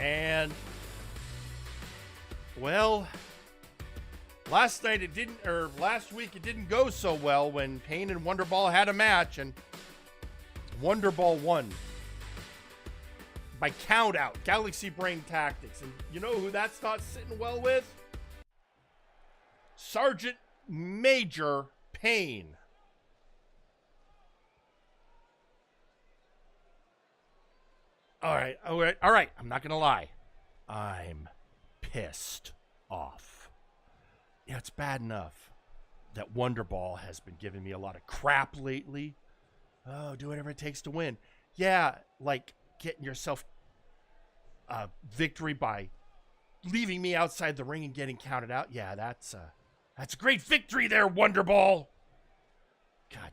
And, well, last week it didn't go so well when Pain and Wonderball had a match, and Wonderball won by count out, Galaxy Brain Tactics. And you know who that's not sitting well with? Sergeant Major Pain. All right. I'm not going to lie. I'm pissed off. Yeah, it's bad enough that Wonderball has been giving me a lot of crap lately. Oh, do whatever it takes to win. Yeah, like getting yourself a victory by leaving me outside the ring and getting counted out. Yeah, that's a great victory there, Wonderball. God,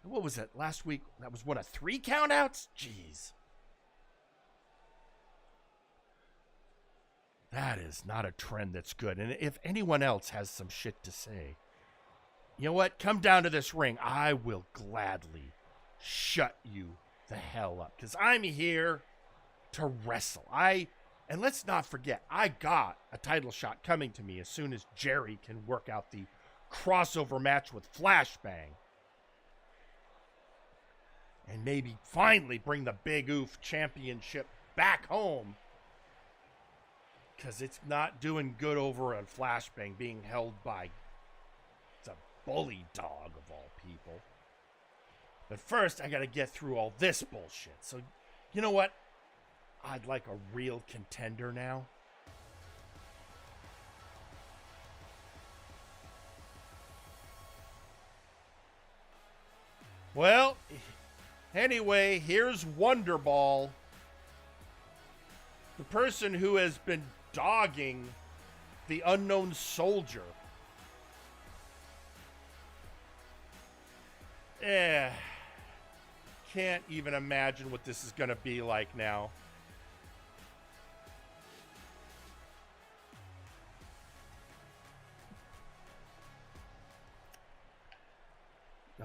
what was it last week? That was one of 3 countouts? Jeez. That is not a trend that's good. And if anyone else has some shit to say, you know what? Come down to this ring. I will gladly shut you the hell up, because I'm here to wrestle. And let's not forget, I got a title shot coming to me as soon as Jerry can work out the crossover match with Flashbang. And maybe finally bring the Big Oof Championship back home. Because it's not doing good over on Flashbang, being held by the bully dog of all people. But first, I gotta get through all this bullshit. So, you know what? I'd like a real contender now. Well, anyway, here's Wonderball. The person who has been dogging the Unknown Soldier. Can't even imagine what this is going to be like now.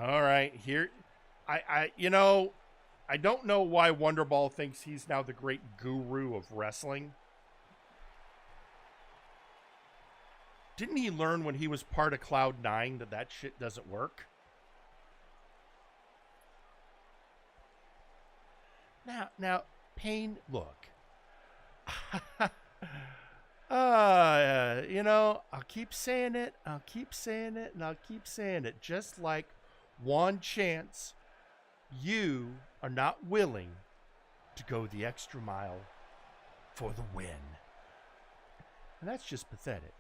All right, here I don't know why Wonderball thinks he's now the great guru of wrestling. Didn't he learn when he was part of Cloud9 that shit doesn't work? Now, Pain, look. I'll keep saying it, and I'll keep saying it. Just like One Chance, you are not willing to go the extra mile for the win. And that's just pathetic.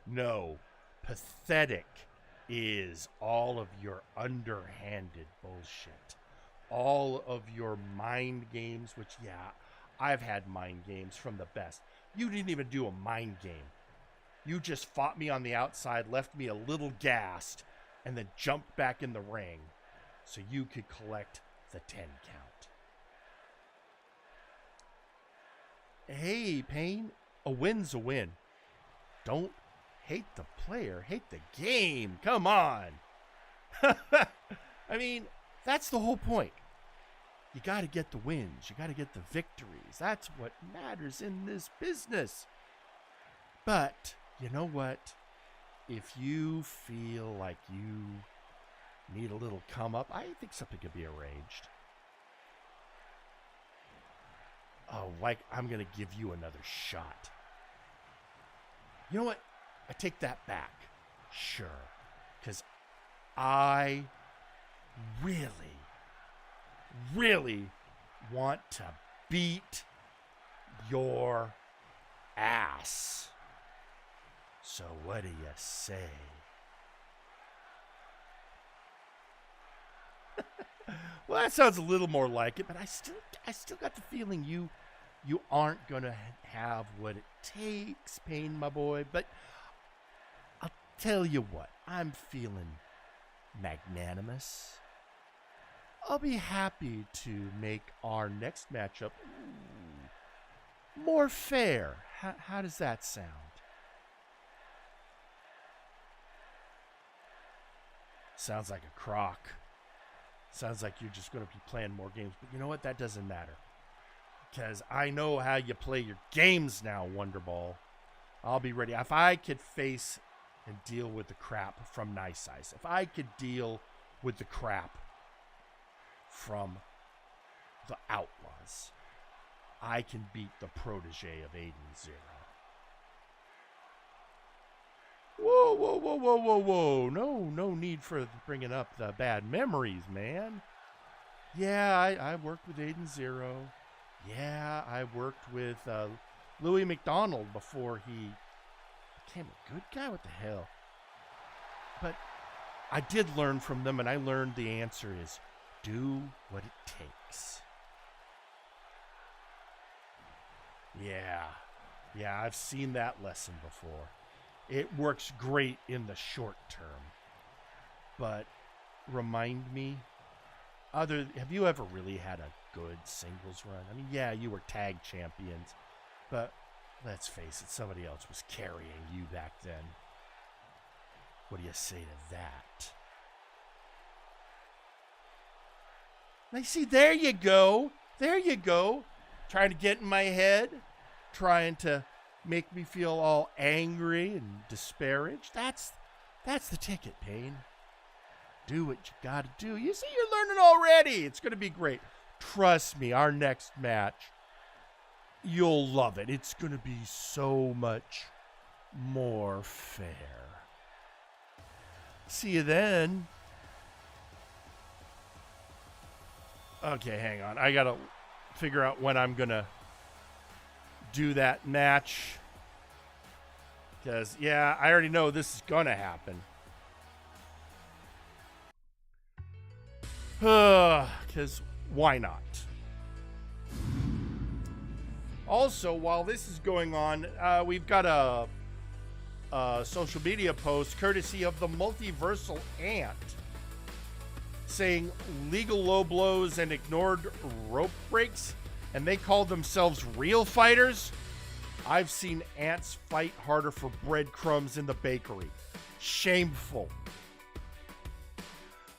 No, pathetic is all of your underhanded bullshit. All of your mind games, which, yeah, I've had mind games from the best. You didn't even do a mind game. You just fought me on the outside, left me a little gassed, and then jumped back in the ring so you could collect the 10 count. Hey, Pain, a win's a win. Don't hate the player, hate the game. Come on. I mean, that's the whole point. You got to get the wins. You got to get the victories. That's what matters in this business. But you know what? If you feel like you need a little come up, I think something could be arranged. Oh, like I'm going to give you another shot. You know what? I take that back. Sure. Because I really want to beat your ass. So what do you say? Well, that sounds a little more like it, but I still got the feeling you aren't gonna have what it takes, Pain, my boy. But I'll tell you what, I'm feeling magnanimous. I'll be happy to make our next matchup more fair. How does that sound? Sounds like a crock. Sounds like you're just going to be playing more games. But you know what? That doesn't matter. Because I know how you play your games now, Wonderball. I'll be ready. If I could face and deal with the crap from Nice Eyes, if I could deal with the crap from the Outlaws, I can beat the protege of Aiden Zero. Whoa, whoa, whoa, whoa, whoa, whoa. No need for bringing up the bad memories, man. Yeah, I worked with Aiden Zero. Yeah, I worked with Louis McDonald before he became a good guy. What the hell? But I did learn from them, and I learned the answer is do what it takes. Yeah, I've seen that lesson before. It works great in the short term. But remind me, have you ever really had a good singles run? I mean, yeah, you were tag champions, but let's face it, somebody else was carrying you back then. What do you say to that? I see, there you go. Trying to get in my head, trying to make me feel all angry and disparaged. That's the ticket, Payne. Do what you gotta do. You see, you're learning already. It's gonna be great. Trust me, our next match, you'll love it. It's gonna be so much more fair. See you then. Okay, hang on. I gotta figure out when I'm gonna do that match. Because, yeah, I already know this is gonna happen. Because why not? Also, while this is going on, we've got a social media post courtesy of the Multiversal Ant saying legal low blows and ignored rope breaks, and they call themselves real fighters. I've seen ants fight harder for breadcrumbs in the bakery. Shameful.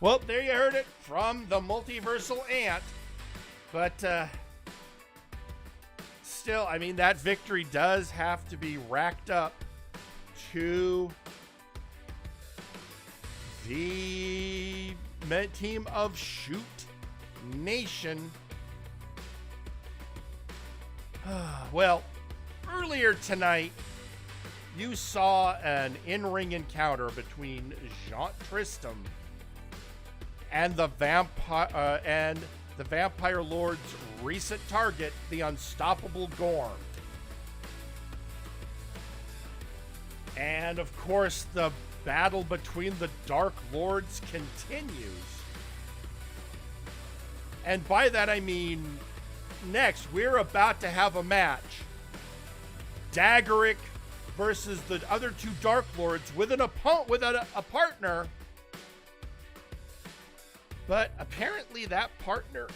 Well, there you heard it from the Multiversal Ant. But still, I mean, that victory does have to be racked up to the team of Shoot Nation. Well, earlier tonight, you saw an in-ring encounter between Jean Tristam and the Vampire Lord's recent target, the Unstoppable Gorm. And of course, the battle between the Dark Lords continues. And by that I mean, next we're about to have a match. Daggerick versus the other two Dark Lords with an opponent, with a partner. But apparently that partner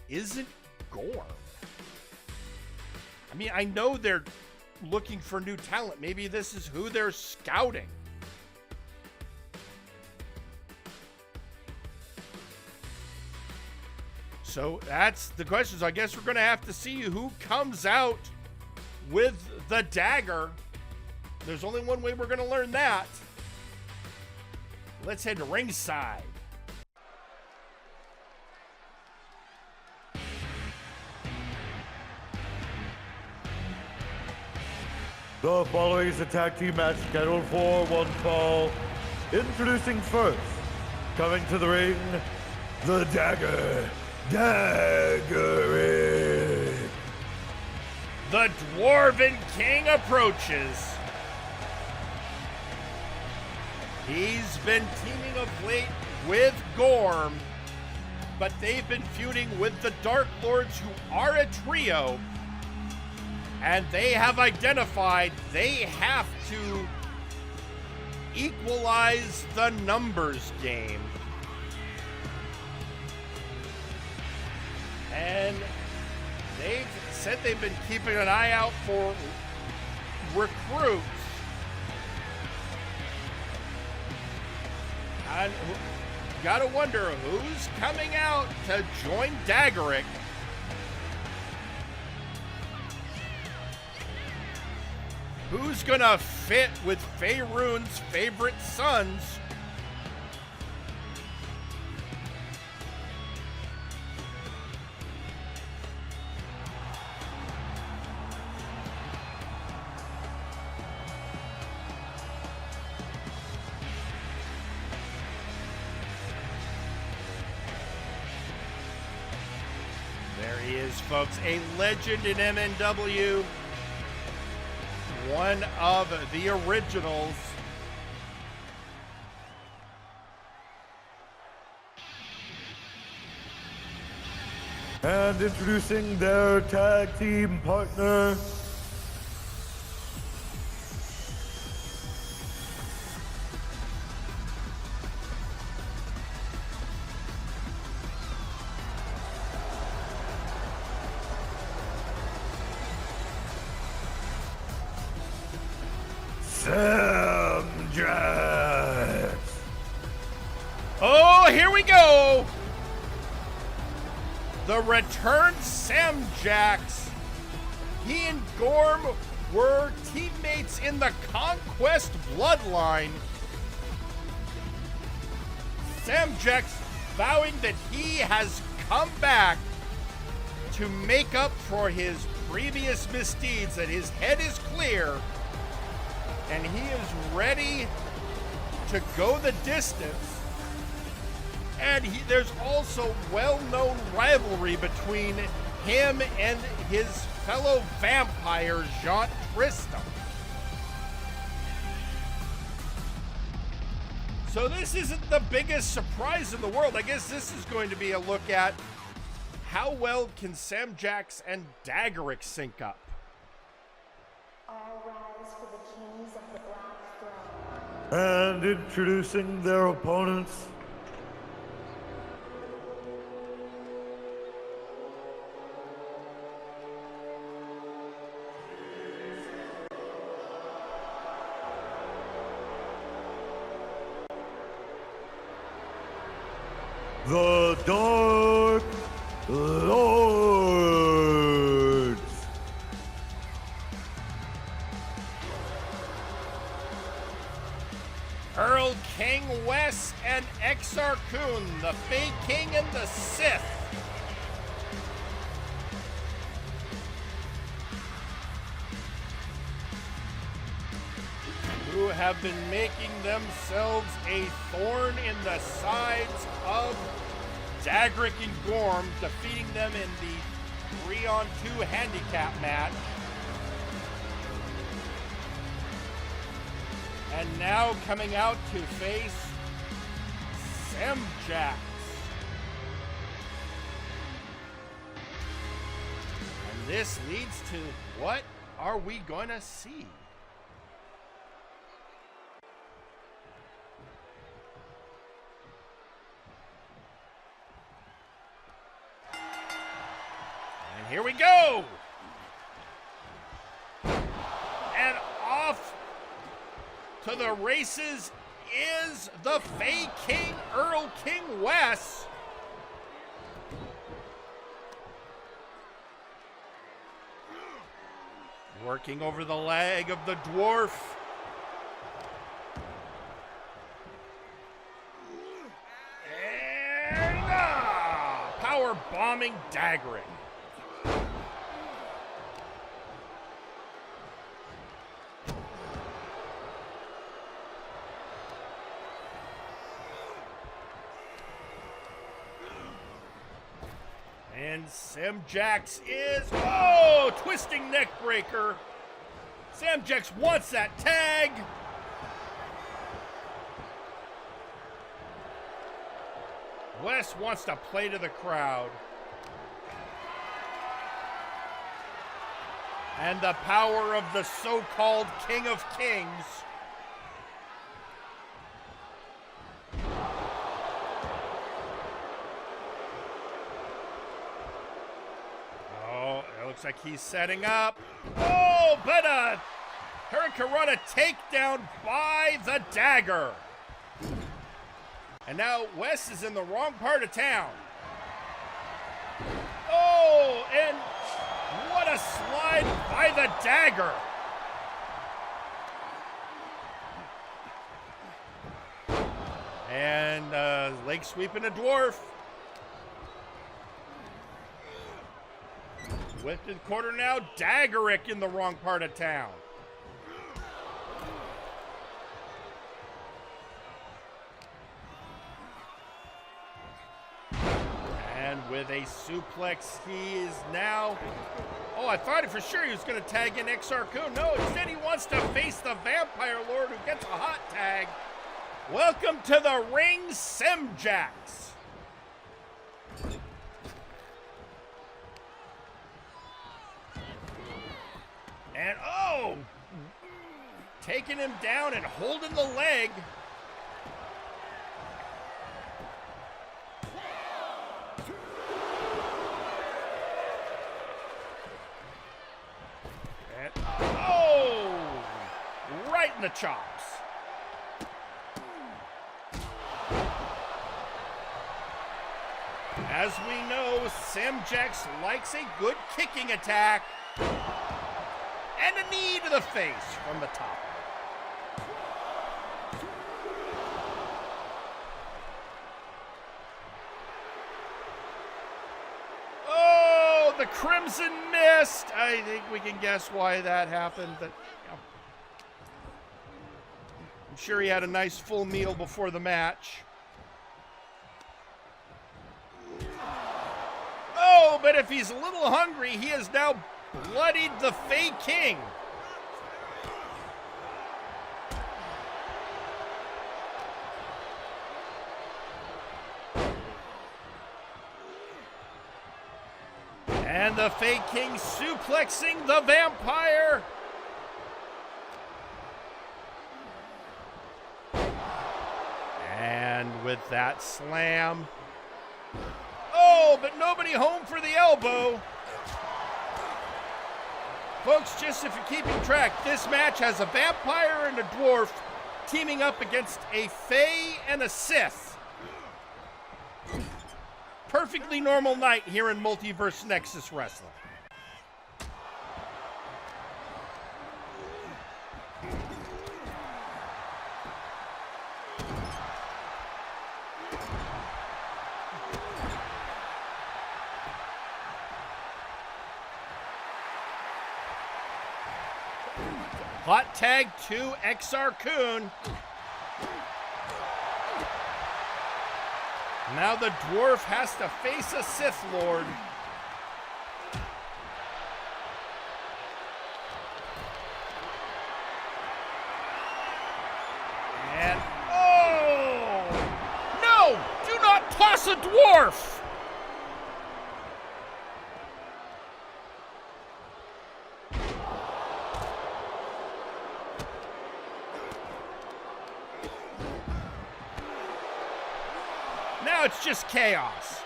isn't Gorm. I mean, I know they're looking for new talent. Maybe this is who they're scouting. So that's the questions. I guess we're going to have to see who comes out with the dagger. There's only one way we're going to learn that. Let's head to ringside. The following is a tag team match scheduled for one fall. Introducing first, coming to the ring, the Daggerick. The Dwarven King approaches. He's been teaming of late with Gorm, but they've been feuding with the Dark Lords, who are a trio. And they have identified they have to equalize the numbers game. And they've said they've been keeping an eye out for recruits. And gotta wonder who's coming out to join Daggerick. Who's gonna fit with Faerun's favorite sons? There he is, folks, a legend in MNW. One of the originals. And introducing their tag team partner, Sam Jax. Oh, here we go. The returned Sam Jax. He and Gorm were teammates in the Conquest bloodline. Sam Jax vowing that he has come back to make up for his previous misdeeds, that his head is clear and he is ready to go the distance. And there's also well-known rivalry between him and his fellow vampire, Jean Tristan. So this isn't the biggest surprise in the world. I guess this is going to be a look at how well can Sam Jax and Daggerick sync up. All rise for the kings of the Black Throne. And introducing their opponents, the Dark Lords. Earl King West and Exar Kun, the Fey King and the Sith. Who have been making themselves a thorn in the sides of Daggerick and Gorm, defeating them in the 3-on-2 handicap match. And now coming out to face Sam Jax. And this leads to, what are we going to see? And here we go! And off to the races is the Fey King, Earl King West. Working over the leg of the dwarf. And power bombing Daggerick. And Sam Jax is, oh, twisting neck breaker. Sam Jax wants that tag. Wes wants to play to the crowd. And the power of the so-called King of Kings. Looks like he's setting up. Oh, but a Hurricanrana takedown by the Dagger. And now Wes is in the wrong part of town. Oh, and what a slide by the dagger. And leg sweeping a dwarf. Whipped in the corner now, Daggerick in the wrong part of town. And with a suplex, he is now... Oh, I thought for sure he was going to tag in XR-Kun. No, instead he wants to face the Vampire Lord who gets a hot tag. Welcome to the ring, Simjax. And oh, taking him down and holding the leg. And oh, right in the chops. As we know, Simjax likes a good kicking attack. And a knee to the face from the top. Oh, the Crimson Mist. I think we can guess why that happened. But, you know, I'm sure he had a nice full meal before the match. Oh, but if he's a little hungry, he has now bloodied the Fey King. And the Fey King suplexing the vampire. And with that slam. Oh, but nobody home for the elbow. Folks, just if you're keeping track, this match has a vampire and a dwarf teaming up against a Fey and a Sith. Perfectly normal night here in Multiverse Nexus Wrestling. Hot tag to XR-Kun. Now the dwarf has to face a Sith Lord. And, oh! No! Do not toss a dwarf! Now it's just chaos.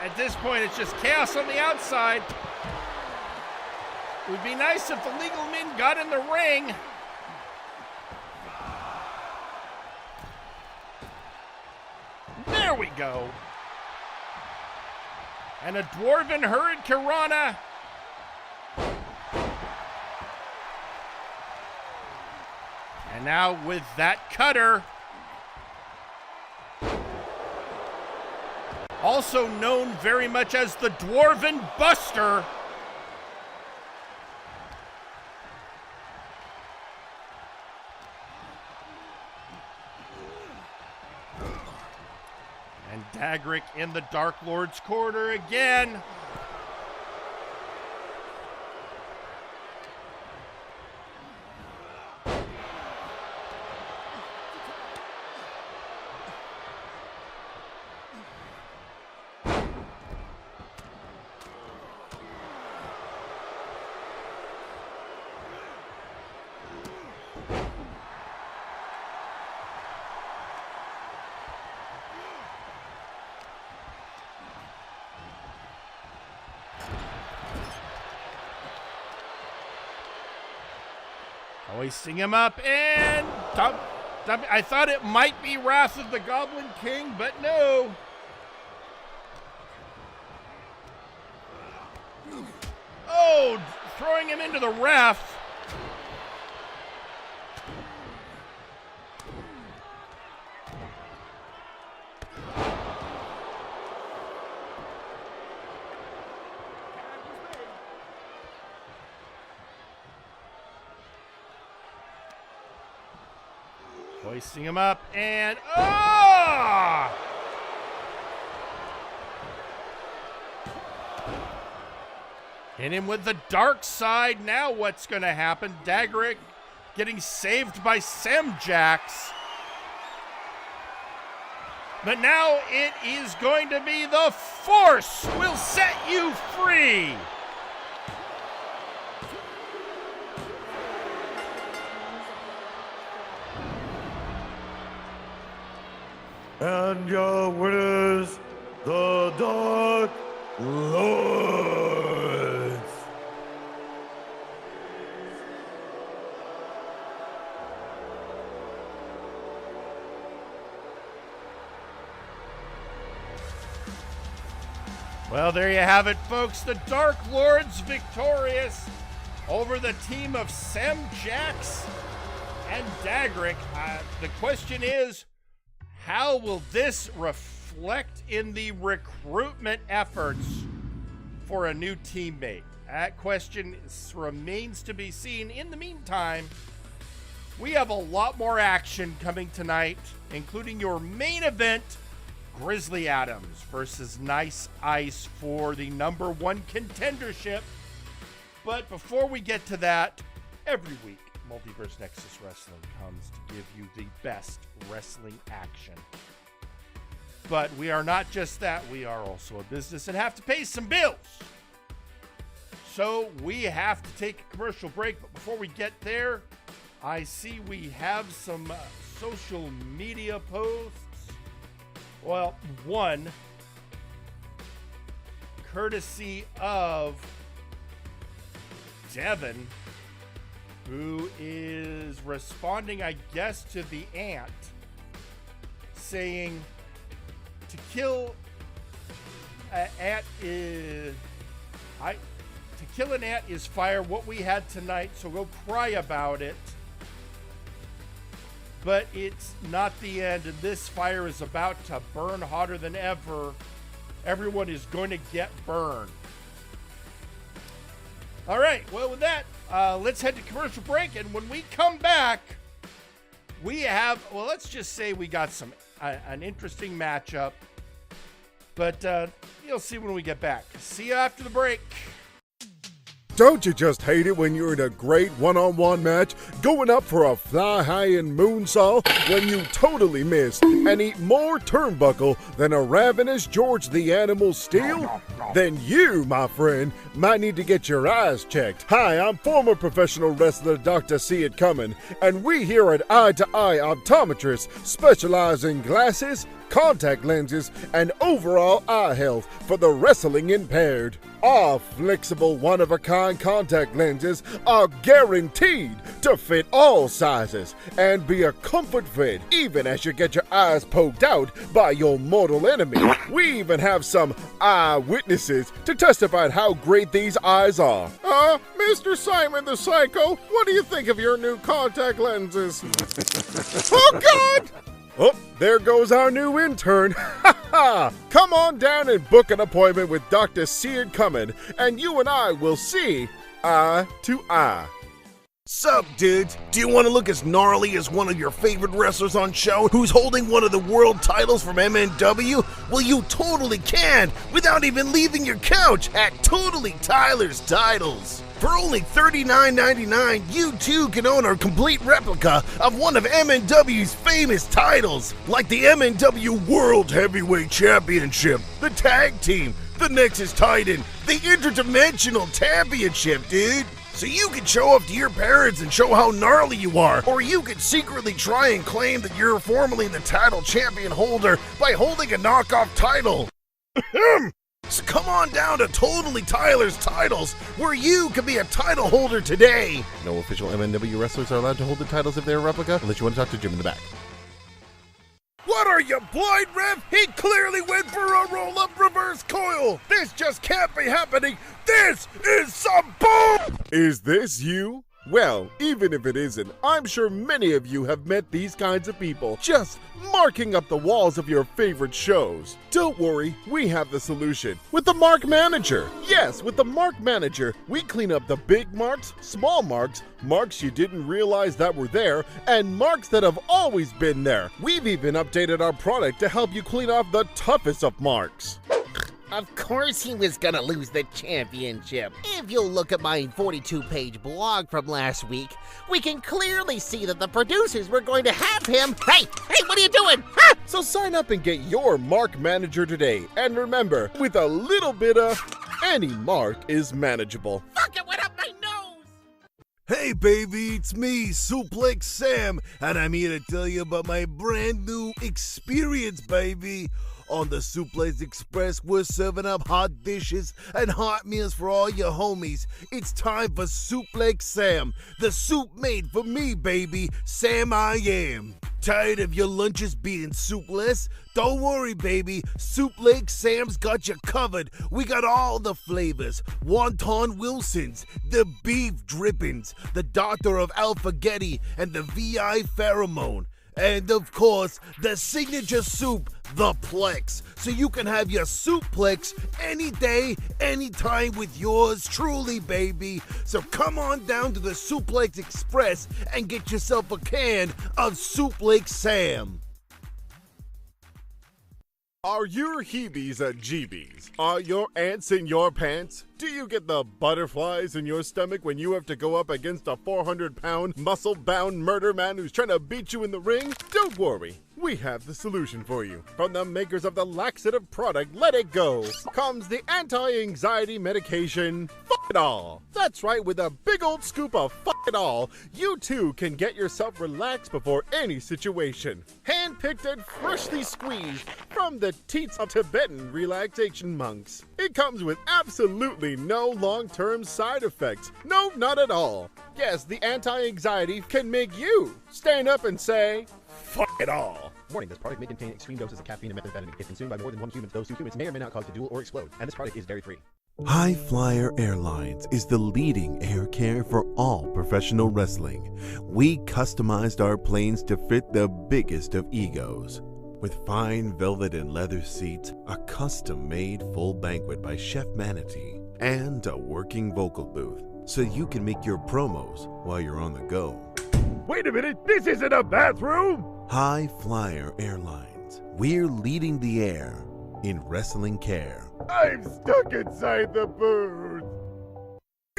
At this point, it's just chaos on the outside. It would be nice if the legal men got in the ring. There we go. And a Dwarven Hurricanrana. And now with that cutter, also known very much as the Dwarven Buster. And Daggerick in the Dark Lord's corner again. Hoisting him up and I thought it might be Wrath of the Goblin King, but no. Oh, throwing him into the ref. Hoisting him up and hit him with the dark side. Now what's going to happen? Daggerick getting saved by Samjax. But now it is going to be the Force will set you free. And your winners, the Dark Lords. Well, there you have it, folks. The Dark Lords victorious over the team of Samjax and Daggerick. The question is, how will this reflect in the recruitment efforts for a new teammate? That question remains to be seen. In the meantime, we have a lot more action coming tonight, including your main event, Grizzly Adams versus Nice Ice for the #1 contendership. But before we get to that, every week, Multiverse Nexus Wrestling comes to give you the best wrestling action. But we are not just that, we are also a business and have to pay some bills. So we have to take a commercial break, but before we get there, I see we have some social media posts. Well, one, courtesy of Devin, who is responding, I guess, to the ant, saying to kill an ant is fire. What we had tonight, so go cry about it. But it's not the end, and this fire is about to burn hotter than ever. Everyone is going to get burned. All right, well, with that, let's head to commercial break, and when we come back, we have, well, let's just say we got an interesting matchup, but you'll see when we get back. See you after the break. Don't you just hate it when you're in a great one-on-one match, going up for a fly-high and moonsault, when you totally miss and eat more turnbuckle than a ravenous George the Animal Steel? Then you, my friend, might need to get your eyes checked. Hi, I'm former professional wrestler Dr. See It Coming, and we here at Eye to Eye Optometrists specialize in glasses, contact lenses, and overall eye health for the wrestling impaired. Our flexible, one-of-a-kind contact lenses are guaranteed to fit all sizes and be a comfort fit even as you get your eyes poked out by your mortal enemy. We even have some eyewitnesses to testify how great these eyes are. Mr. Simon the Psycho, what do you think of your new contact lenses? Oh, God! Oh, there goes our new intern. Ha ha! Come on down and book an appointment with Dr. Seared Coming, and you and I will see eye to eye. Sup, dudes? Do you want to look as gnarly as one of your favorite wrestlers on show who's holding one of the world titles from MNW? Well, you totally can, without even leaving your couch at Totally Tyler's Titles. For only $39.99, you too can own a complete replica of one of MNW's famous titles, like the MNW World Heavyweight Championship, the Tag Team, the Nexus Titan, the Interdimensional Championship, dude. So you can show off to your parents and show how gnarly you are, or you could secretly try and claim that you're formerly the title champion holder by holding a knockoff title. So come on down to Totally Tyler's Titles, where you can be a title holder today. No official MNW wrestlers are allowed to hold the titles if they're a replica, unless you want to talk to Jim in the back. What are you, blind, Rev? He clearly went for a roll-up reverse coil. This just can't be happening. This is some bull! Is this you? Well, even if it isn't, I'm sure many of you have met these kinds of people, just marking up the walls of your favorite shows. Don't worry, we have the solution. With the Mark Manager. Yes, with the Mark Manager, we clean up the big marks, small marks, marks you didn't realize that were there, and marks that have always been there. We've even updated our product to help you clean off the toughest of marks. Of course he was gonna lose the championship. If you'll look at my 42-page blog from last week, we can clearly see that the producers were going to have him. Hey, what are you doing? Huh? So sign up and get your Mark Manager today. And remember, with a little bit of, any mark is manageable. Fuck, it went up my nose! Hey baby, it's me, Suplex Sam, and I'm here to tell you about my brand new experience, baby. On the Suplex Express, we're serving up hot dishes and hot meals for all your homies. It's time for Suplex Sam, the soup made for me, baby. Sam I am. Tired of your lunches being soupless? Don't worry, baby. Suplex Sam's got you covered. We got all the flavors. Wonton Wilson's, the beef drippings, the Doctor of Alphagetti, and the VI Pheromone. And of course, the signature soup, the Plex, so you can have your Suplex any day, anytime with yours truly, baby. So come on down to the Suplex Express and get yourself a can of Suplex Sam. Are your heebies at jeebies? Are your ants in your pants? Do you get the butterflies in your stomach when you have to go up against a 400-pound, muscle-bound murder man who's trying to beat you in the ring? Don't worry, we have the solution for you. From the makers of the laxative product Let It Go comes the anti-anxiety medication Fuck It All. That's right, with a big old scoop of Fuck It All, you too can get yourself relaxed before any situation. Hand-picked and freshly squeezed from the teats of Tibetan relaxation monks. It comes with absolutely no long-term side effects. No, not at all. Yes, the anti-anxiety can make you stand up and say, fuck it all. Warning, this product may contain extreme doses of caffeine and methamphetamine. If consumed by more than one human, those two humans may or may not cause to duel or explode. And this product is dairy-free. High Flyer Airlines is the leading air carrier for all professional wrestling. We customized our planes to fit the biggest of egos. With fine velvet and leather seats, a custom-made full banquet by Chef Manatee, and a working vocal booth, so you can make your promos while you're on the go. Wait a minute, this isn't a bathroom! High Flyer Airlines. We're leading the air in wrestling care. I'm stuck inside the booth!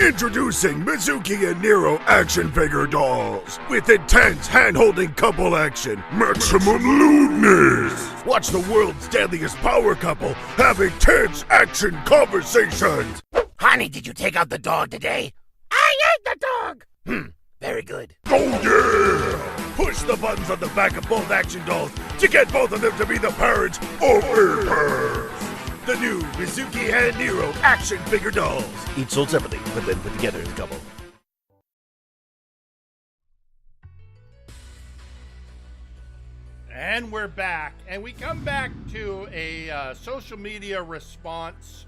Introducing Mizuki and Nero action figure dolls with intense hand-holding couple action, maximum lewdness. Watch the world's deadliest power couple have intense action conversations. Honey, did you take out the dog today? I ate the dog! Very good. Oh yeah! Push the buttons on the back of both action dolls to get both of them to be the parents of Earth. The new Mizuki and Nero action figure dolls. Each sold separately, but then put together as a couple. And we're back. And we come back to a social media response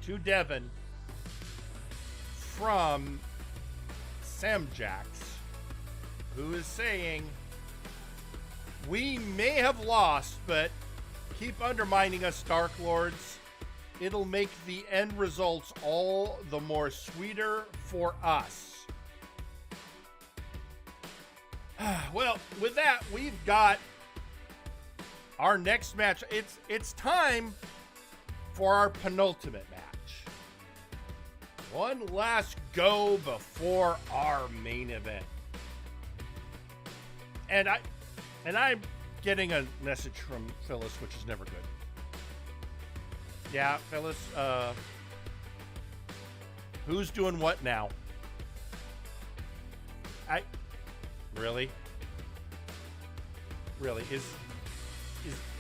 to Devin from Samjax, who is saying, we may have lost, but keep undermining us, Dark Lords. It'll make the end results all the more sweeter for us. Well, with that, we've got our next match. It's time for our penultimate match. One last go before our main event. And I'm getting a message from Phyllis, which is never good. Yeah, Phyllis, who's doing what now? Really?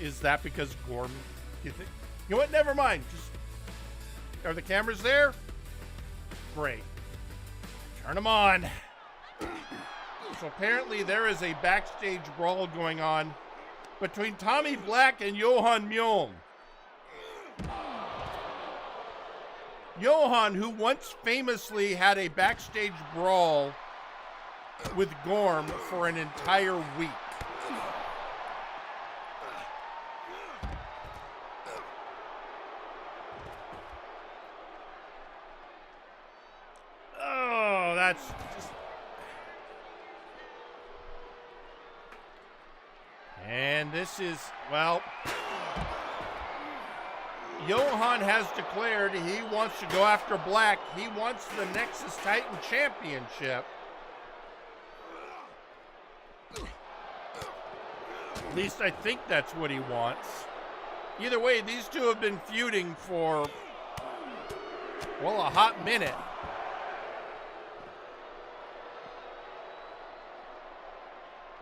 Is that because Gorm, you think? You know what? Never mind. Just are the cameras there? Great. Turn them on. So apparently there is a backstage brawl going on between Tommy Black and Johan Mjoln. Johan, who once famously had a backstage brawl with Gorm for an entire week. Oh, that's just... And this is, well... Johan has declared he wants to go after Black. He wants the Nexus Titan Championship. At least I think that's what he wants. Either way, these two have been feuding for, well, a hot minute.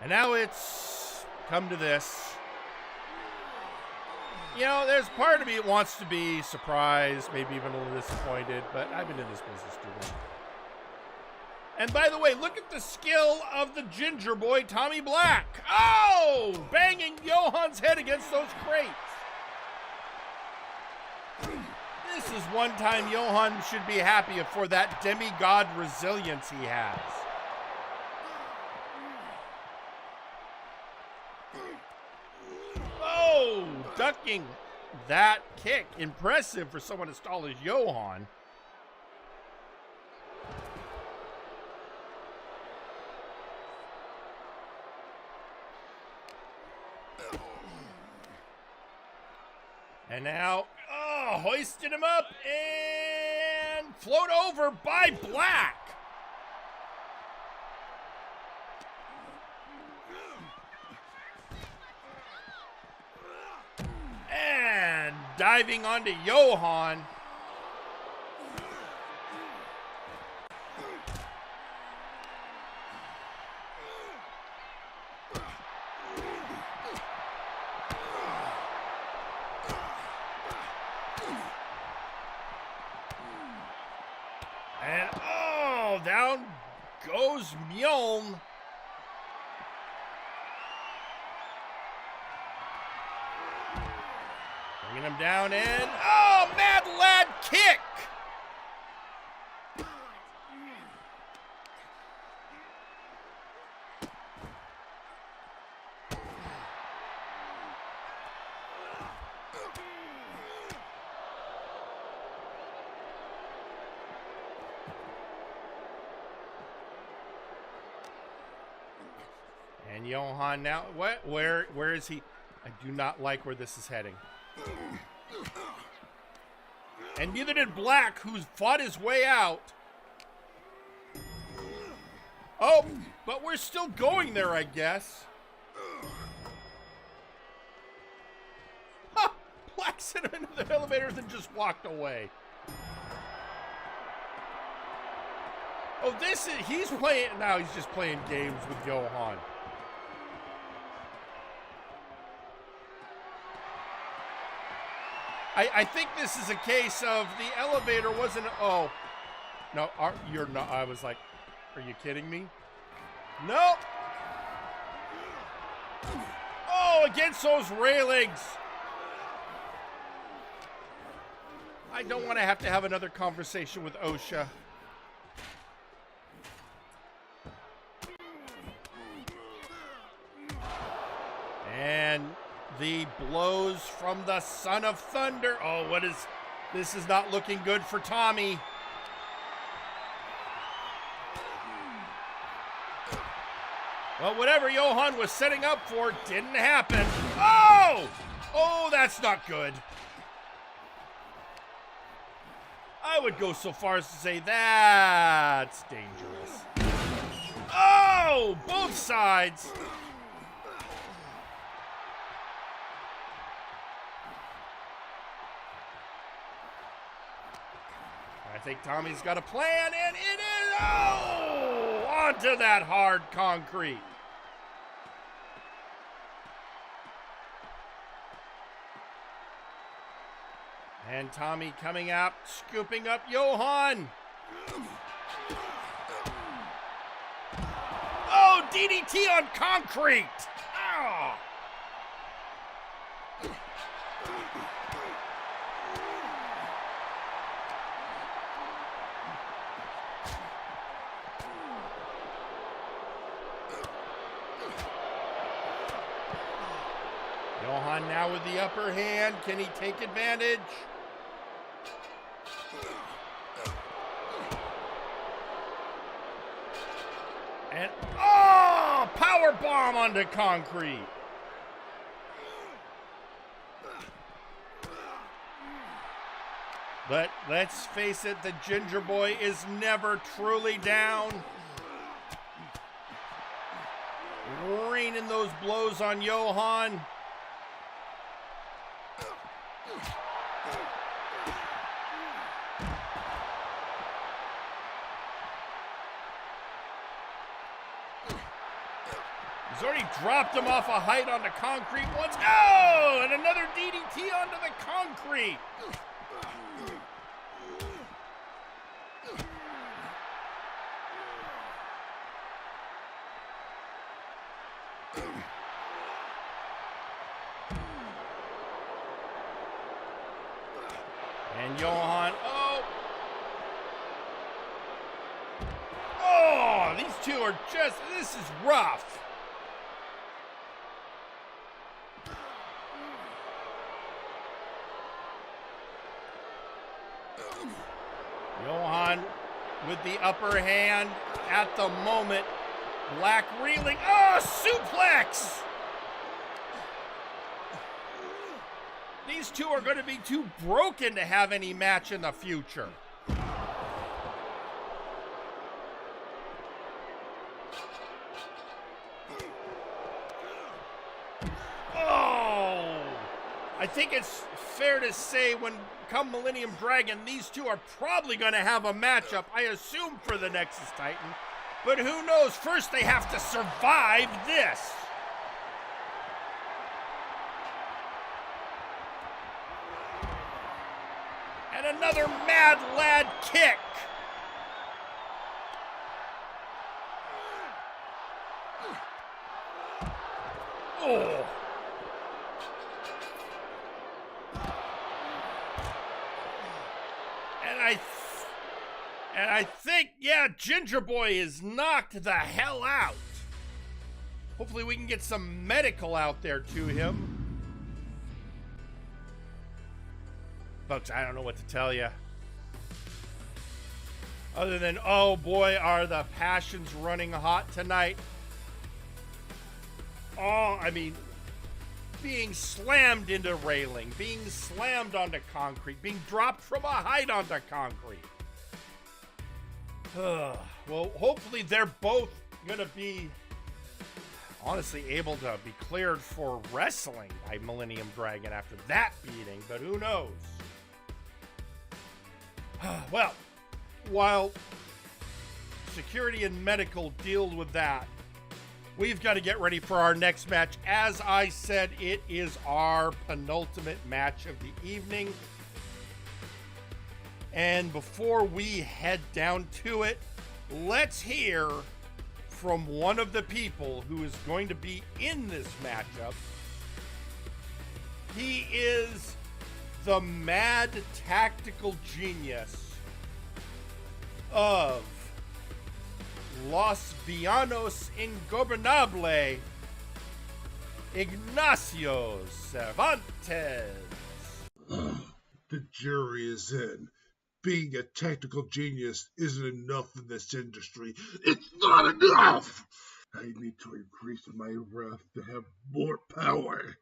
And now it's come to this. You know, there's part of me that wants to be surprised, maybe even a little disappointed, but I've been in this business too long. And by the way, look at the skill of the ginger boy, Tommy Black. Oh! Banging Johan's head against those crates. This is one time Johan should be happy for that demigod resilience he has. Oh! Ducking that kick. Impressive for someone as tall as Johan. And now, oh, hoisted him up and float over by Black. And diving onto Johan. And oh, down goes Mjoln. Bringing him down and oh, Mad Lad kick. And Johan now, what? Where is he? I do not like where this is heading. And neither did Black, who's fought his way out. Oh, but we're still going there, I guess. Ha! Black sent him into the elevators and just walked away. Oh, this is, he's playing, now he's just playing games with Johan. I think this is a case of the elevator wasn't, oh. No, you're not, I was like, are you kidding me? Nope. Oh, against those railings. I don't want to have another conversation with OSHA. And the blows from the Son of Thunder. Oh, this is not looking good for Tommy. Well, whatever Johan was setting up for didn't happen. Oh! Oh, that's not good. I would go so far as to say that's dangerous. Oh! Both sides. I think Tommy's got a plan, and it is, oh, onto that hard concrete. And Tommy coming up, scooping up Johan. Oh, DDT on concrete. Oh. Johan now with the upper hand. Can he take advantage? And oh, power bomb onto concrete. But let's face it, the Ginger Boy is never truly down. Raining those blows on Johan. He's already dropped him off a height onto concrete once. Oh, and another DDT onto the concrete. And Johan, oh, these two are just, this is rough. Johan with the upper hand at the moment. Black reeling. Oh, suplex! These two are going to be too broken to have any match in the future. Oh! I think it's fair to say when come Millennium Dragon, these two are probably going to have a matchup, I assume, for the Nexus Titan. But who knows? First, they have to survive this. And another Mad Lad kick. Oh. And I think, yeah, Ginger Boy is knocked the hell out. Hopefully we can get some medical out there to him. Folks, I don't know what to tell you. Other than, oh boy, are the passions running hot tonight. Oh, I mean, being slammed into railing, being slammed onto concrete, being dropped from a height onto concrete. Well, hopefully they're both going to be, honestly, able to be cleared for wrestling by Millennium Dragon after that beating, but who knows? Well, while security and medical deal with that, we've got to get ready for our next match. As I said, it is our penultimate match of the evening. And before we head down to it, let's hear from one of the people who is going to be in this matchup. He is the mad tactical genius of Los Villanos Ingobernable, Ignacio Cervantes. The jury is in. Being a technical genius isn't enough in this industry. It's not enough! I need to increase my wrath to have more power.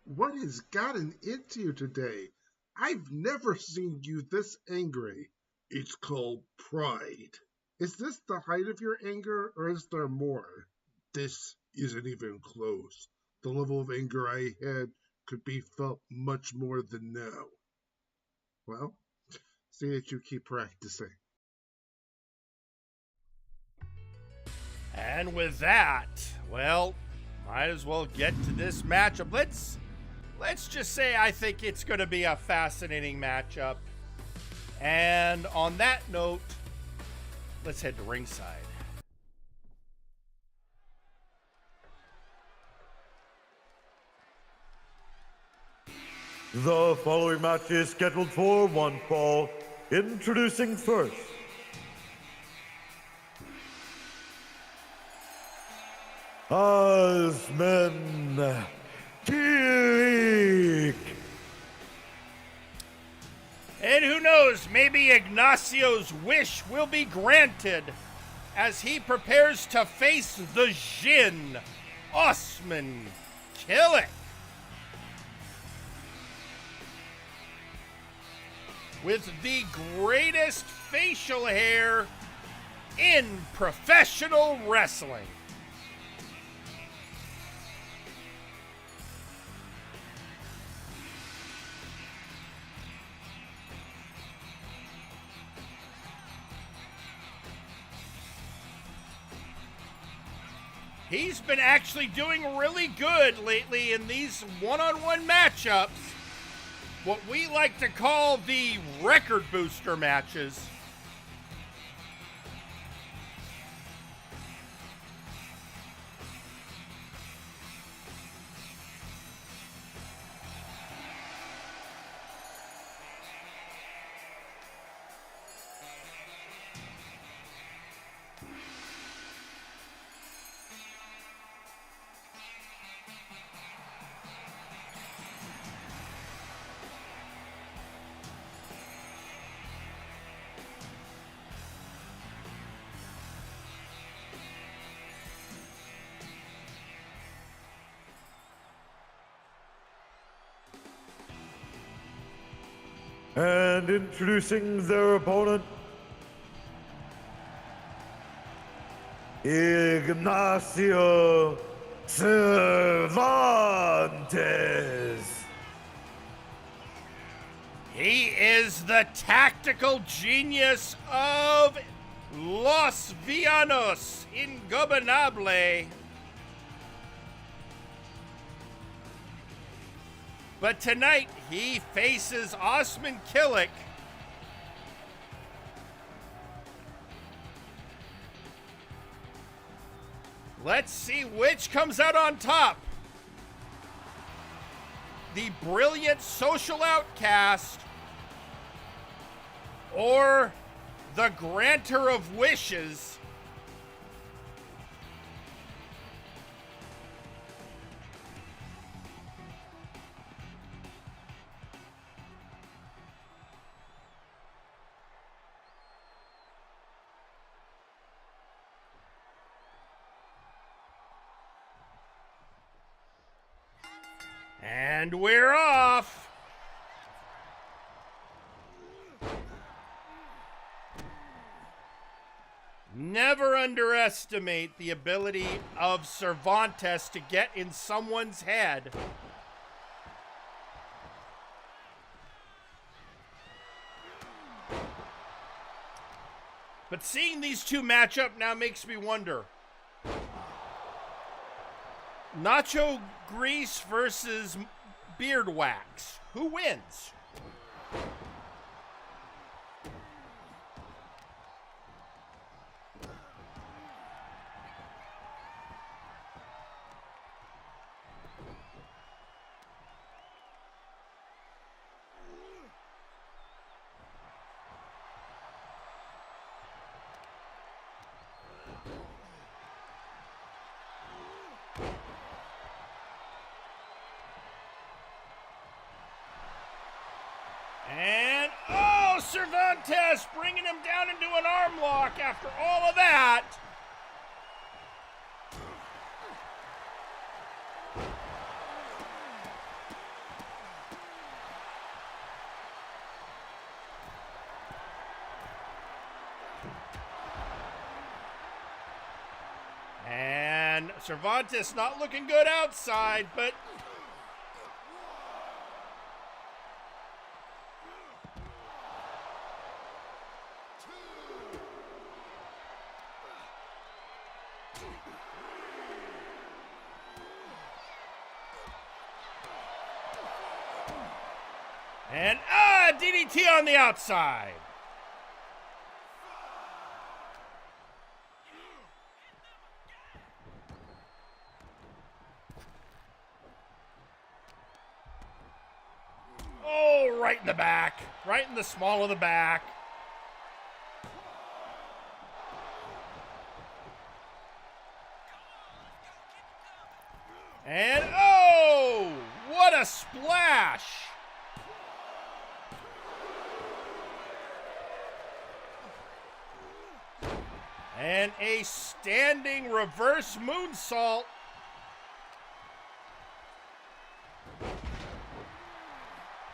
What has gotten into you today? I've never seen you this angry. It's called pride. Is this the height of your anger, or is there more? This isn't even close. The level of anger I had could be felt much more than now. Well, see that you keep practicing. And with that, well, might as well get to this matchup. let's just say I think it's going to be a fascinating matchup. And on that note, let's head to ringside. The following match is scheduled for one fall. Introducing first, Osman Kilik. And who knows, maybe Ignacio's wish will be granted as he prepares to face the Jin, Osman Kilik. With the greatest facial hair in professional wrestling. He's been actually doing really good lately in these one-on-one matchups. What we like to call the record booster matches. And introducing their opponent, Ignacio Cervantes. He is the tactical genius of Los Villanos Ingobernable. But tonight, he faces Osman Kilik. Let's see which comes out on top. The brilliant social outcast or the granter of wishes. And we're off. Never underestimate the ability of Cervantes to get in someone's head. But seeing these two match up now makes me wonder. Nacho Grease versus Beard Wax. Who wins? And, oh, Cervantes bringing him down into an arm lock after all of that. And Cervantes not looking good outside, but And DDT on the outside. Oh, right in the back. Right in the small of the back. And oh, what a splash. And a standing reverse moonsault.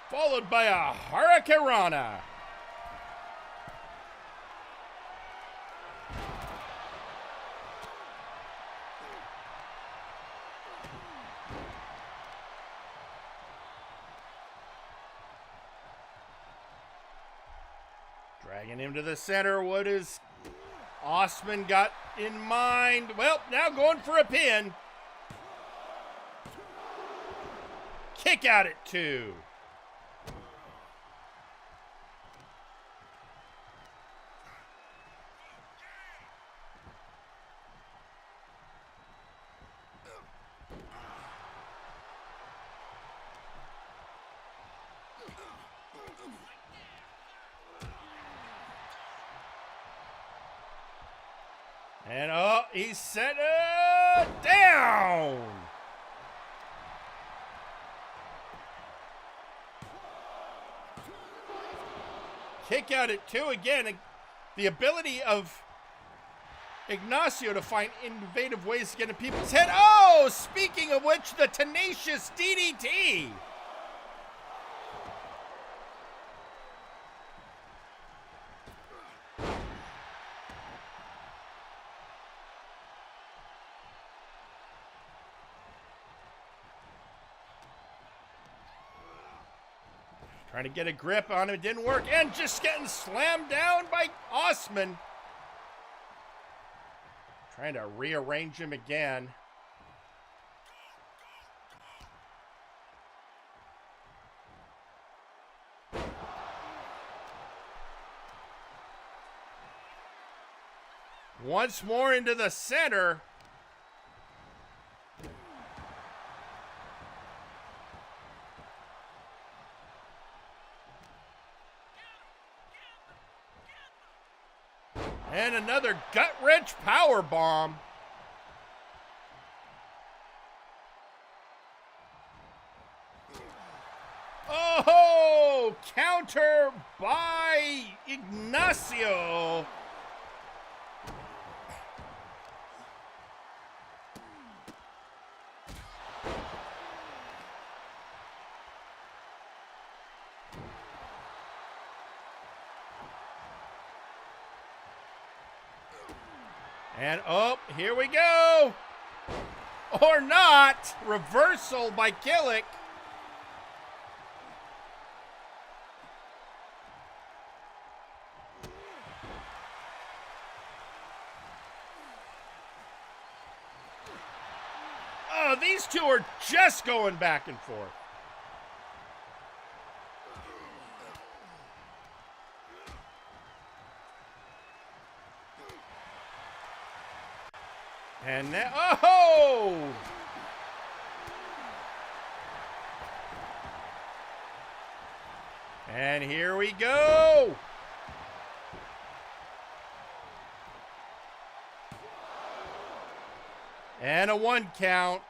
Followed by a Hurricanrana. Dragging him to the center. What is Osman got in mind? Well, now going for a pin. Kick out at 2. And he's set down. Kick out at 2 again. The ability of Ignacio to find innovative ways to get in people's head. Oh, speaking of which, the tenacious DDT. Trying to get a grip on him, it didn't work, and just getting slammed down by Osman. Trying to rearrange him again. Once more into the center. And another gut-wrench power bomb. Oh, counter by Ignacio. And here we go. Or not. Reversal by Killick. Oh, these two are just going back and forth. And now, oh! And here we go. And a 1 count.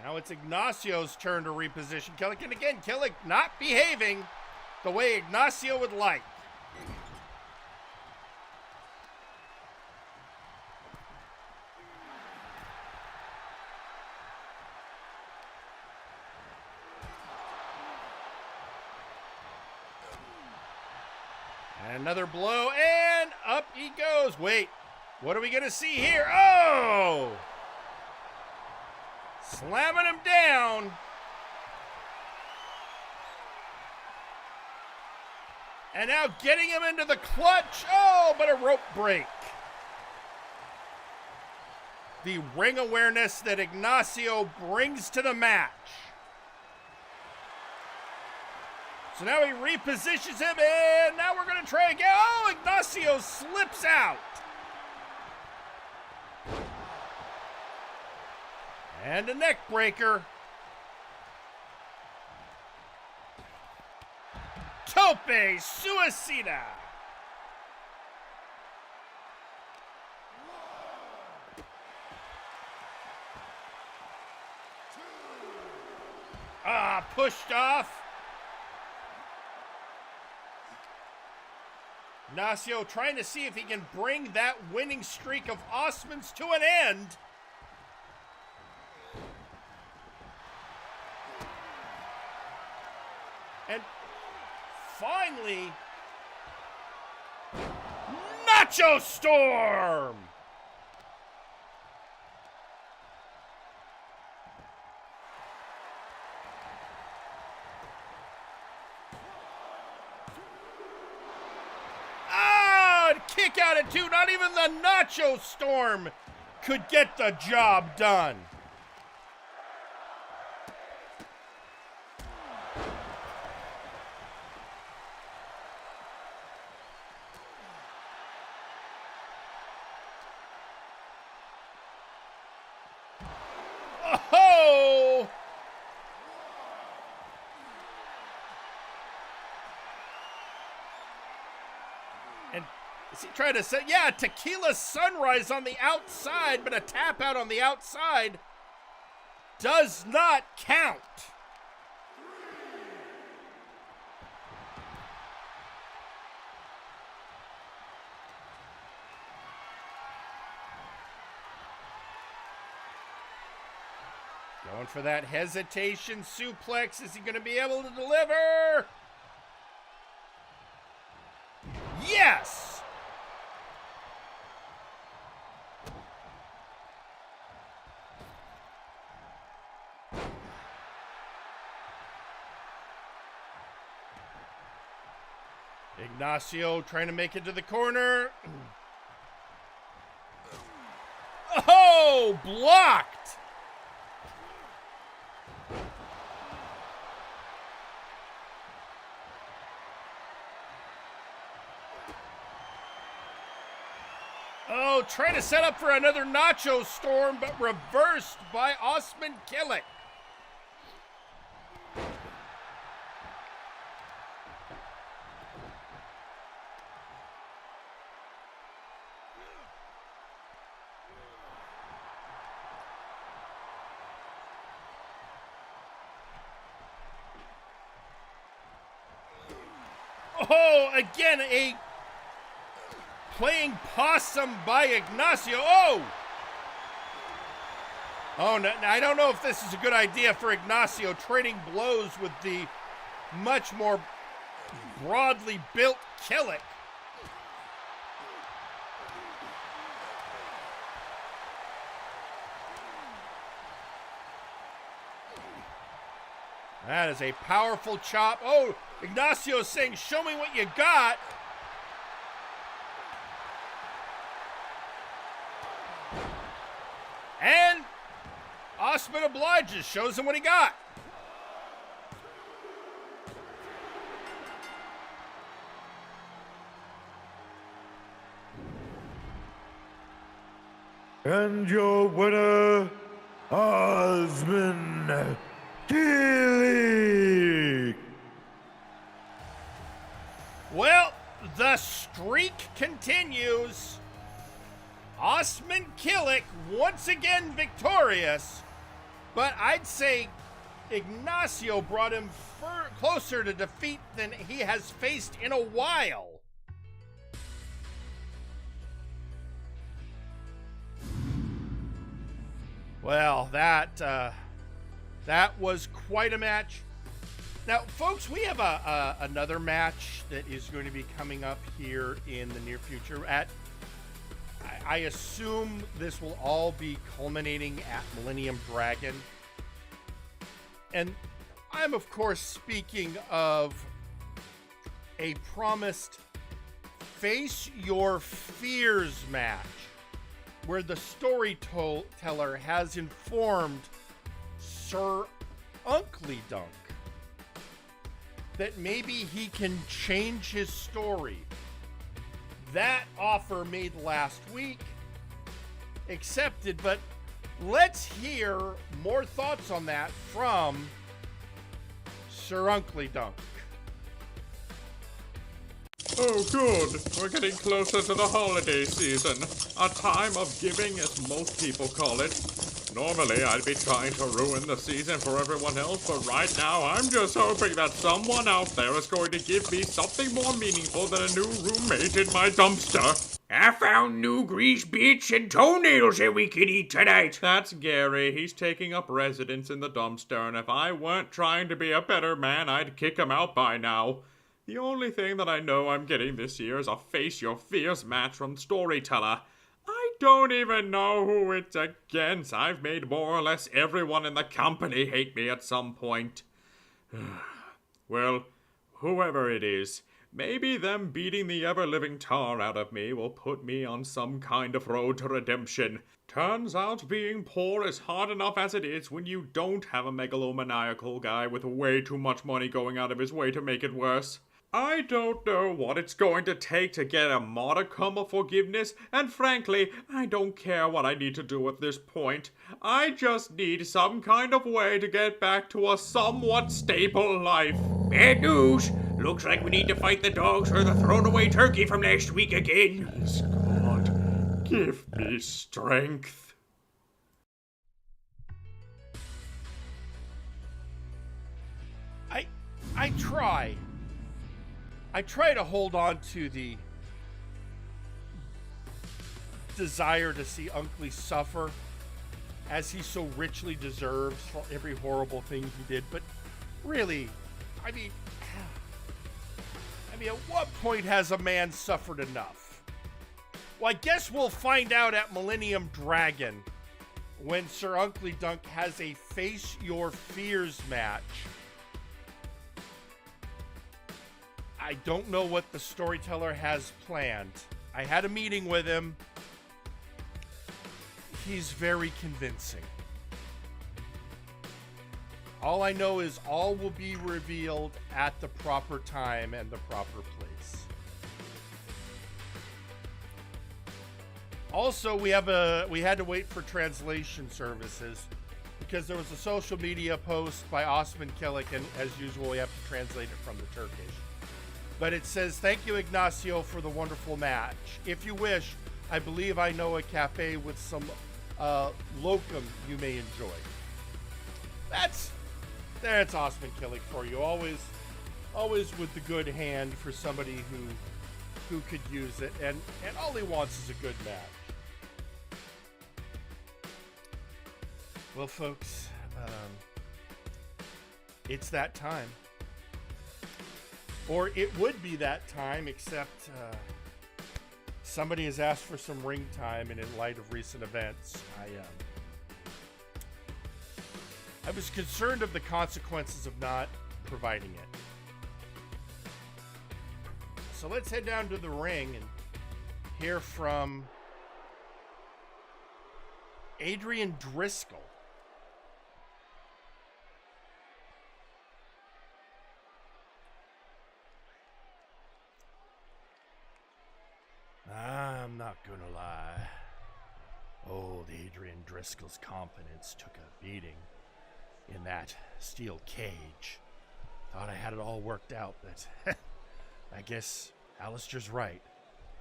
Now it's Ignacio's turn to reposition Killick. And again, Killick not behaving the way Ignacio would like. And another blow, and up he goes. Wait, what are we going to see here? Oh! Slamming him down. And now getting him into the clutch. Oh, but a rope break. the ring awareness that Ignacio brings to the match. So now he repositions him, and now we're going to try again. Oh, Ignacio slips out. And a neck breaker. Tope Suicida. Pushed off. Ignacio trying to see if he can bring that winning streak of Osman's to an end. And finally, Nacho Storm! Kick out at 2. Not even the Nacho Storm could get the job done. Oh! And is he trying to say, yeah, Tequila Sunrise on the outside, but a tap out on the outside does not count. Going for that hesitation suplex. Is he going to be able to deliver? Yes! Ignacio trying to make it to the corner. Oh, blocked! Oh, trying to set up for another Nacho Storm, but reversed by Osman Killick. Oh, again, a playing possum by Ignacio. Oh! Oh, no, I don't know if this is a good idea for Ignacio, trading blows with the much more broadly built Killick. That is a powerful chop. Oh, Ignacio saying, show me what you got. And Osman obliges, shows him what he got. And your winner, Osman Killick. Well, the streak continues. Osman Killick once again victorious, but I'd say Ignacio brought him closer to defeat than he has faced in a while. Well, that was quite a match. Now, folks, we have another match that is going to be coming up here in the near future. I assume this will all be culminating at Millennium Dragon. And I'm, of course, speaking of a promised Face Your Fears match where the storyteller has informed Sir Uncle Dunk that maybe he can change his story. That offer made last week, accepted, but let's hear more thoughts on that from Sir Uncle Dunk. Oh, good. We're getting closer to the holiday season. A time of giving, as most people call it. Normally, I'd be trying to ruin the season for everyone else, but right now, I'm just hoping that someone out there is going to give me something more meaningful than a new roommate in my dumpster. I found new grease bits and toenails that we could eat tonight. That's Gary. He's taking up residence in the dumpster, and if I weren't trying to be a better man, I'd kick him out by now. The only thing that I know I'm getting this year is a Face Your Fears match from Storyteller. I don't even know who it's against. I've made more or less everyone in the company hate me at some point. Well, whoever it is, maybe them beating the ever-living tar out of me will put me on some kind of road to redemption. Turns out being poor is hard enough as it is when you don't have a megalomaniacal guy with way too much money going out of his way to make it worse. I don't know what it's going to take to get a modicum of forgiveness, and frankly, I don't care what I need to do at this point. I just need some kind of way to get back to a somewhat stable life. Bad news. Looks like we need to fight the dogs for the thrown-away turkey from last week again. Please, God, give me strength. I try to hold on to the desire to see Uncle suffer, as he so richly deserves for every horrible thing he did. But really, I mean, at what point has a man suffered enough? Well, I guess we'll find out at Millennium Dragon when Sir Uncle Dunk has a Face Your Fears match. I don't know what the storyteller has planned. I had a meeting with him. He's very convincing. All I know is all will be revealed at the proper time and the proper place. Also, we had to wait for translation services because there was a social media post by Osman Kilik, and as usual, we have to translate it from the Turkish. But it says, "Thank you, Ignacio, for the wonderful match. If you wish, I believe I know a cafe with some locum you may enjoy." That's Osman Kilik for you. Always with the good hand for somebody who could use it, and all he wants is a good match. Well, folks, it's that time. Or it would be that time, except somebody has asked for some ring time, and in light of recent events, I was concerned of the consequences of not providing it. So let's head down to the ring and hear from Adrian Driscoll. I'm not gonna lie. Old Adrian Driscoll's confidence took a beating in that steel cage. Thought I had it all worked out, but I guess Alistair's right.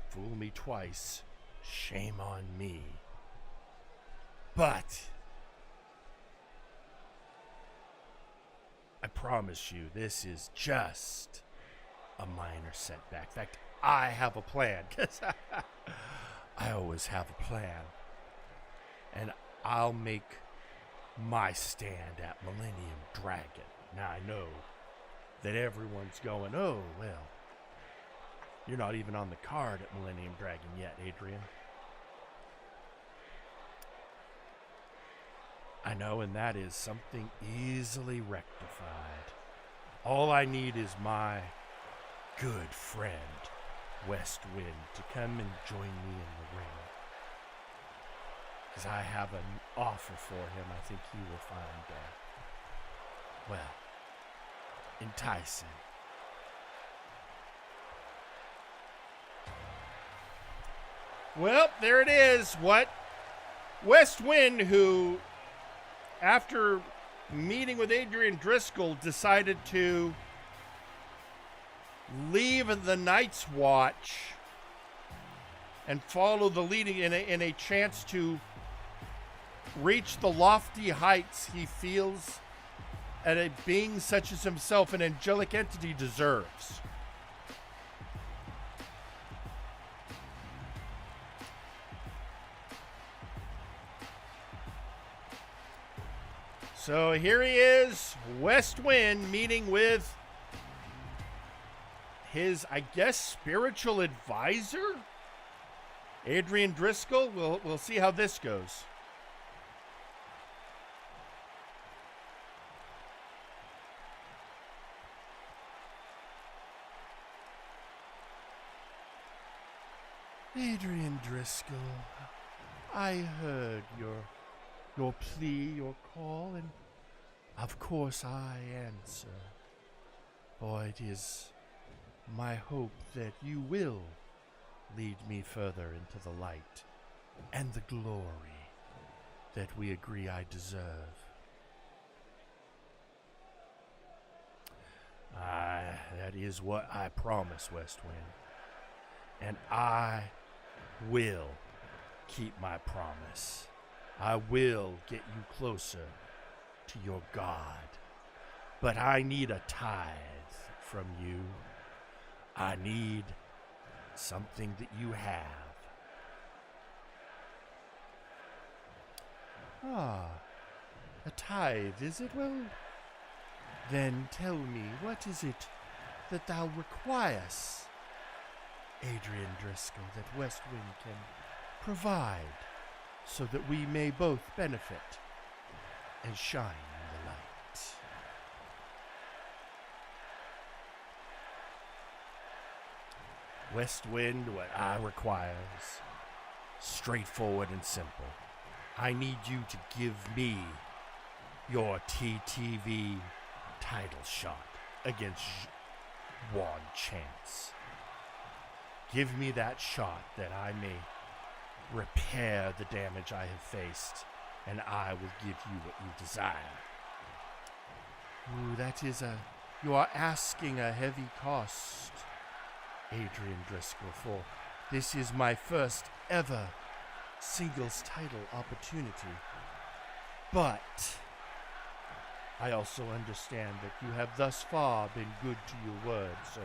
Fool me twice, shame on me. But I promise you, this is just a minor setback. In fact, I have a plan, because I always have a plan. And I'll make my stand at Millennium Dragon. Now, I know that everyone's going, "Oh, well, you're not even on the card at Millennium Dragon yet, Adrian." I know, and that is something easily rectified. All I need is my good friend, West Wind, to come and join me in the ring. because I have an offer for him I think he will find, enticing. Well, there it is. What West Wind, who, after meeting with Adrian Driscoll, decided to leave the Night's Watch and follow the leading in a chance to reach the lofty heights he feels that a being such as himself, an angelic entity, deserves. So here he is, West Wind, meeting with his, I guess, spiritual advisor, Adrian Driscoll. We'll see how this goes. Adrian Driscoll, I heard your plea, your call, and of course I answer. For it is my hope that you will lead me further into the light and the glory that we agree I deserve. That is what I promise, West Wind. And I will keep my promise. I will get you closer to your God. But I need a tithe from you. I need something that you have. Ah, a tithe, is it? Well, then tell me, what is it that thou requires, Adrian Driscoll, that West Wind can provide, so that we may both benefit and shine in the light? West Wind, what I require is straightforward and simple. I need you to give me your TTV title shot against Juan Chance. Give me that shot that I may repair the damage I have faced, and I will give you what you desire. Ooh, that is you are asking a heavy cost, Adrian Driscoll, for this is my first ever singles title opportunity. But I also understand that you have thus far been good to your word, so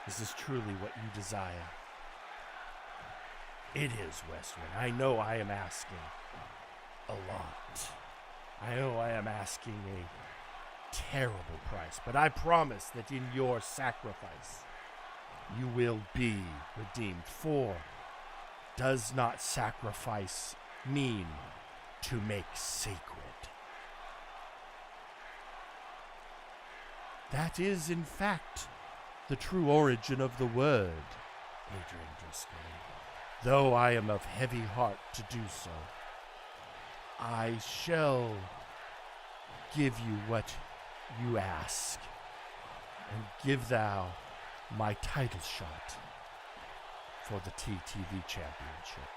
is this truly what you desire? It is, West Wind. I know I am asking a lot. I know I am asking a terrible price, but I promise that in your sacrifice, you will be redeemed. For does not sacrifice mean to make sacred? That is, in fact, the true origin of the word, Adrian Driscoll. Though I am of heavy heart to do so, I shall give you what you ask, and give thou my title shot for the TTV Championship.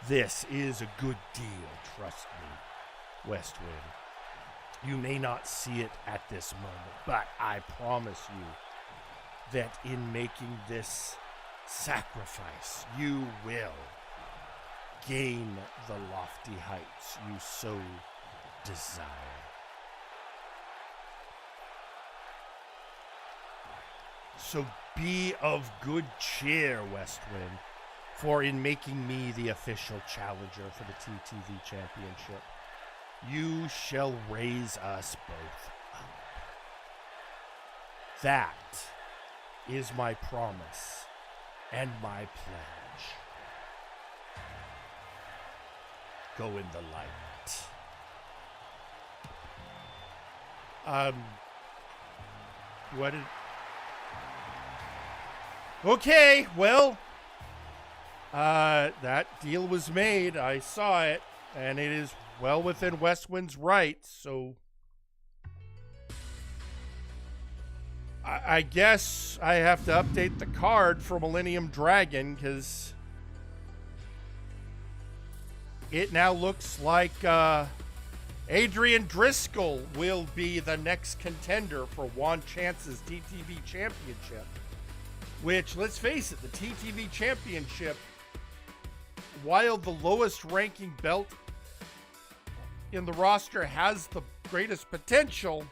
This is a good deal, trust me, West Wind. You may not see it at this moment, but I promise you that in making this sacrifice, you will gain the lofty heights you so desire. So be of good cheer, West Wind, for in making me the official challenger for the TTV Championship, you shall raise us both up. That is my promise and my pledge. Go in the light. Okay, well, That deal was made. I saw it, and it is well within Westwind's rights, so I guess I have to update the card for Millennium Dragon, because it now looks like Adrian Driscoll will be the next contender for Juan Chance's TTV Championship. Which, let's face it, the TTV Championship, while the lowest ranking belt in the roster has the greatest potential,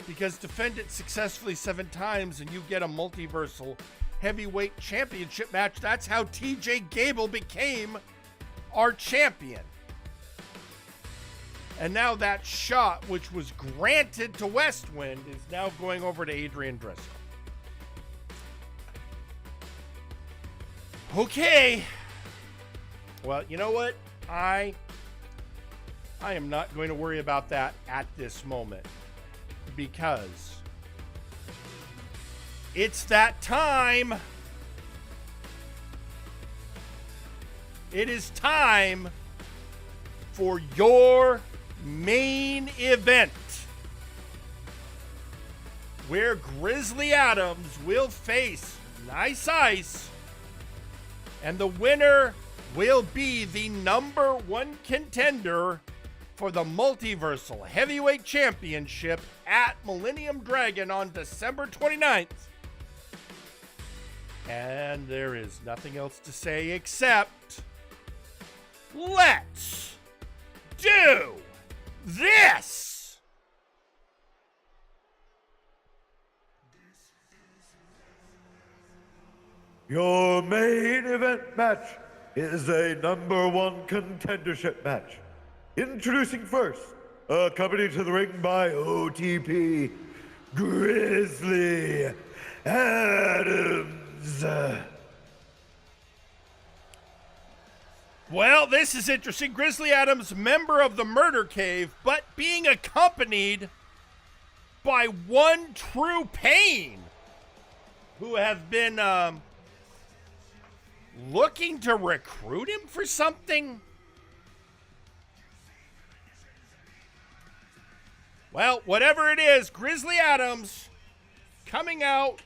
because defend it successfully 7 times and you get a multiversal heavyweight championship match. That's how TJ Gable became our champion. And now that shot, which was granted to Westwind, is now going over to Adrian Driscoll. Okay. Well, you know what? I am not going to worry about that at this moment, because it's that time. It is time for your main event, where Grizzly Adams will face Nice Ice, and the winner will be the #1 contender for the Multiversal Heavyweight Championship at Millennium Dragon on December 29th. And there is nothing else to say except, let's do this! Your main event match is a #1 contendership match. Introducing first, accompanied to the ring by OTP, Grizzly Adams. Well, this is interesting. Grizzly Adams, member of the Murder Cave, but being accompanied by One True Pain, who have been looking to recruit him for something. Well, whatever it is, Grizzly Adams coming out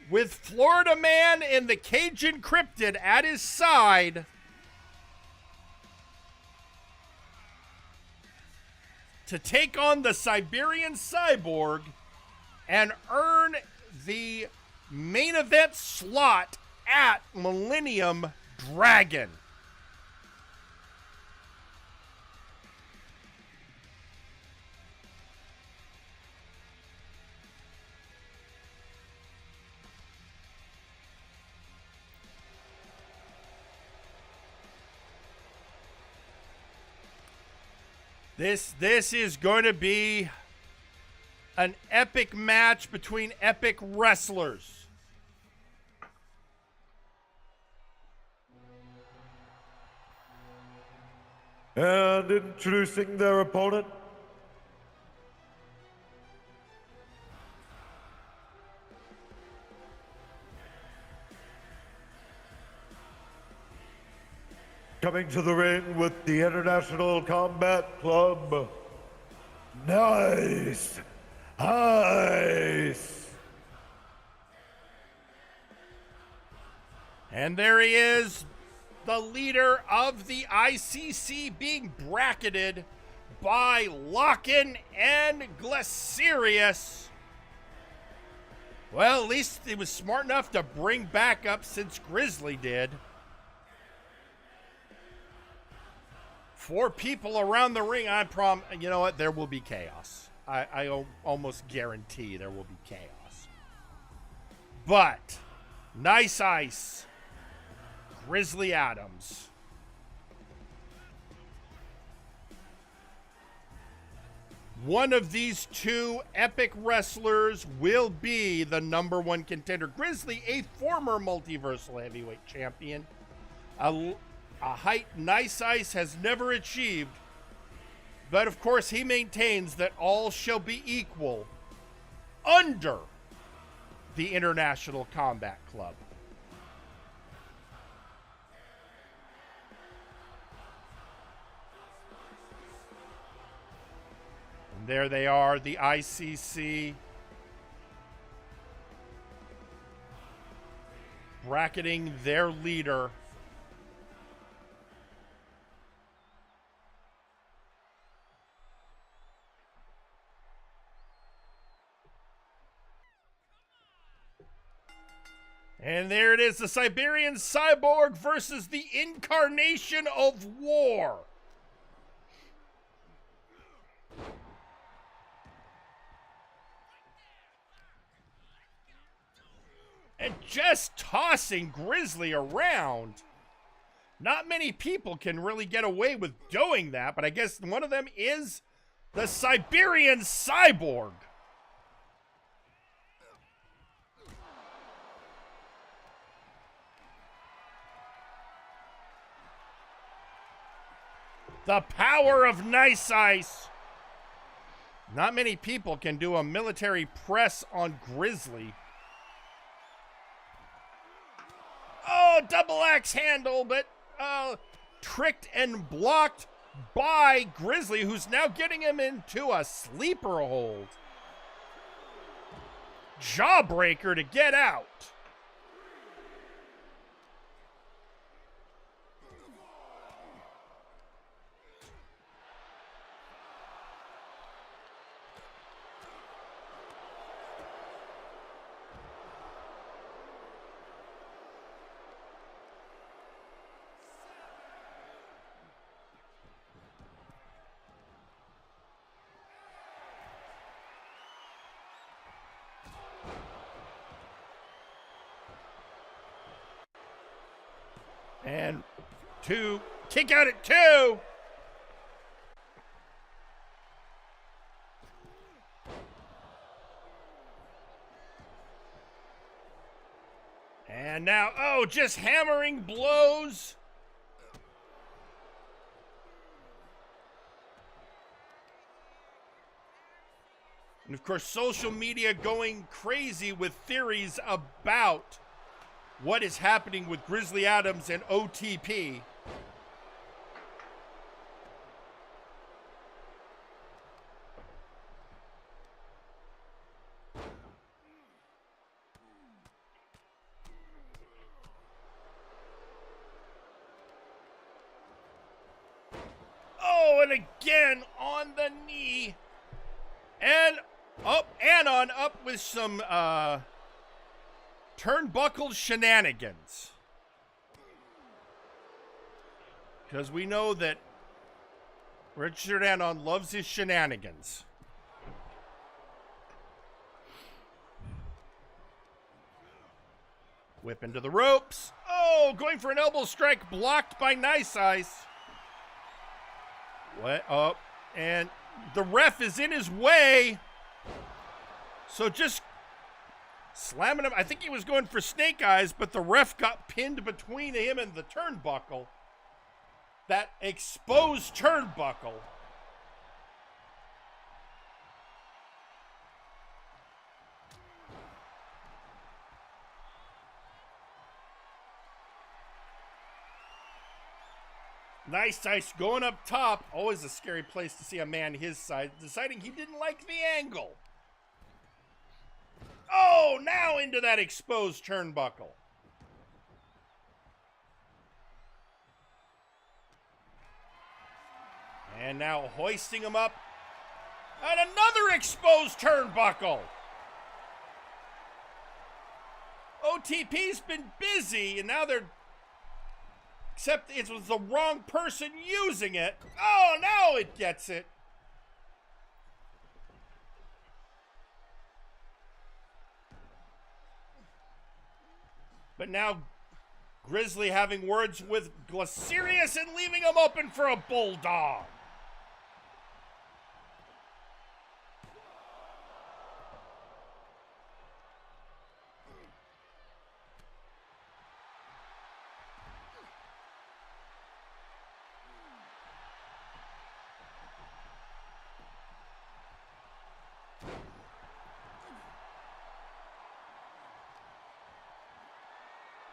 with Florida Man and the Cajun Cryptid at his side to take on the Siberian Cyborg and earn the main event slot at Millennium Dragon. This is going to be an epic match between epic wrestlers. And introducing their opponent, coming to the ring with the International Combat Club, Nice Ice. And there he is, the leader of the ICC, being bracketed by Locken and Glacerius. Well, at least he was smart enough to bring back up since Grizzly did. 4 people around the ring. You know what? There will be chaos. I almost guarantee there will be chaos. But Nice Ice, Grizzly Adams. One of these 2 epic wrestlers will be the #1 contender. Grizzly, a former multiversal heavyweight champion, a height Nice Ice has never achieved, but of course he maintains that all shall be equal under the International Combat Club. And there they are, the ICC bracketing their leader. And there it is, the Siberian Cyborg versus the Incarnation of War. And just tossing Grizzly around. Not many people can really get away with doing that, but I guess one of them is the Siberian Cyborg. The power of Nice Ice. Not many people can do a military press on Grizzly. Oh, double axe handle, but tricked and blocked by Grizzly, who's now getting him into a sleeper hold. Jawbreaker to get out. And two, kick out at two. And now, oh, just hammering blows. And of course, social media going crazy with theories about what is happening with Grizzly Adams and OTP. Oh, and again on the knee. And up and on up with some turnbuckle shenanigans. Because we know that Richard Anon loves his shenanigans. Whip into the ropes. Oh, going for an elbow strike, blocked by Nice Ice. What? Oh, and the ref is in his way. So just slamming him. I think he was going for snake eyes, but the ref got pinned between him and the turnbuckle. That exposed turnbuckle. Nice Ice going up top. Always a scary place to see a man his size deciding he didn't like the angle. Oh, now into that exposed turnbuckle. And now hoisting him up. And another exposed turnbuckle. OTP's been busy, and now they're... Except it was the wrong person using it. Oh, now it gets it. But now Grizzly having words with Glycerius and leaving him open for a bulldog.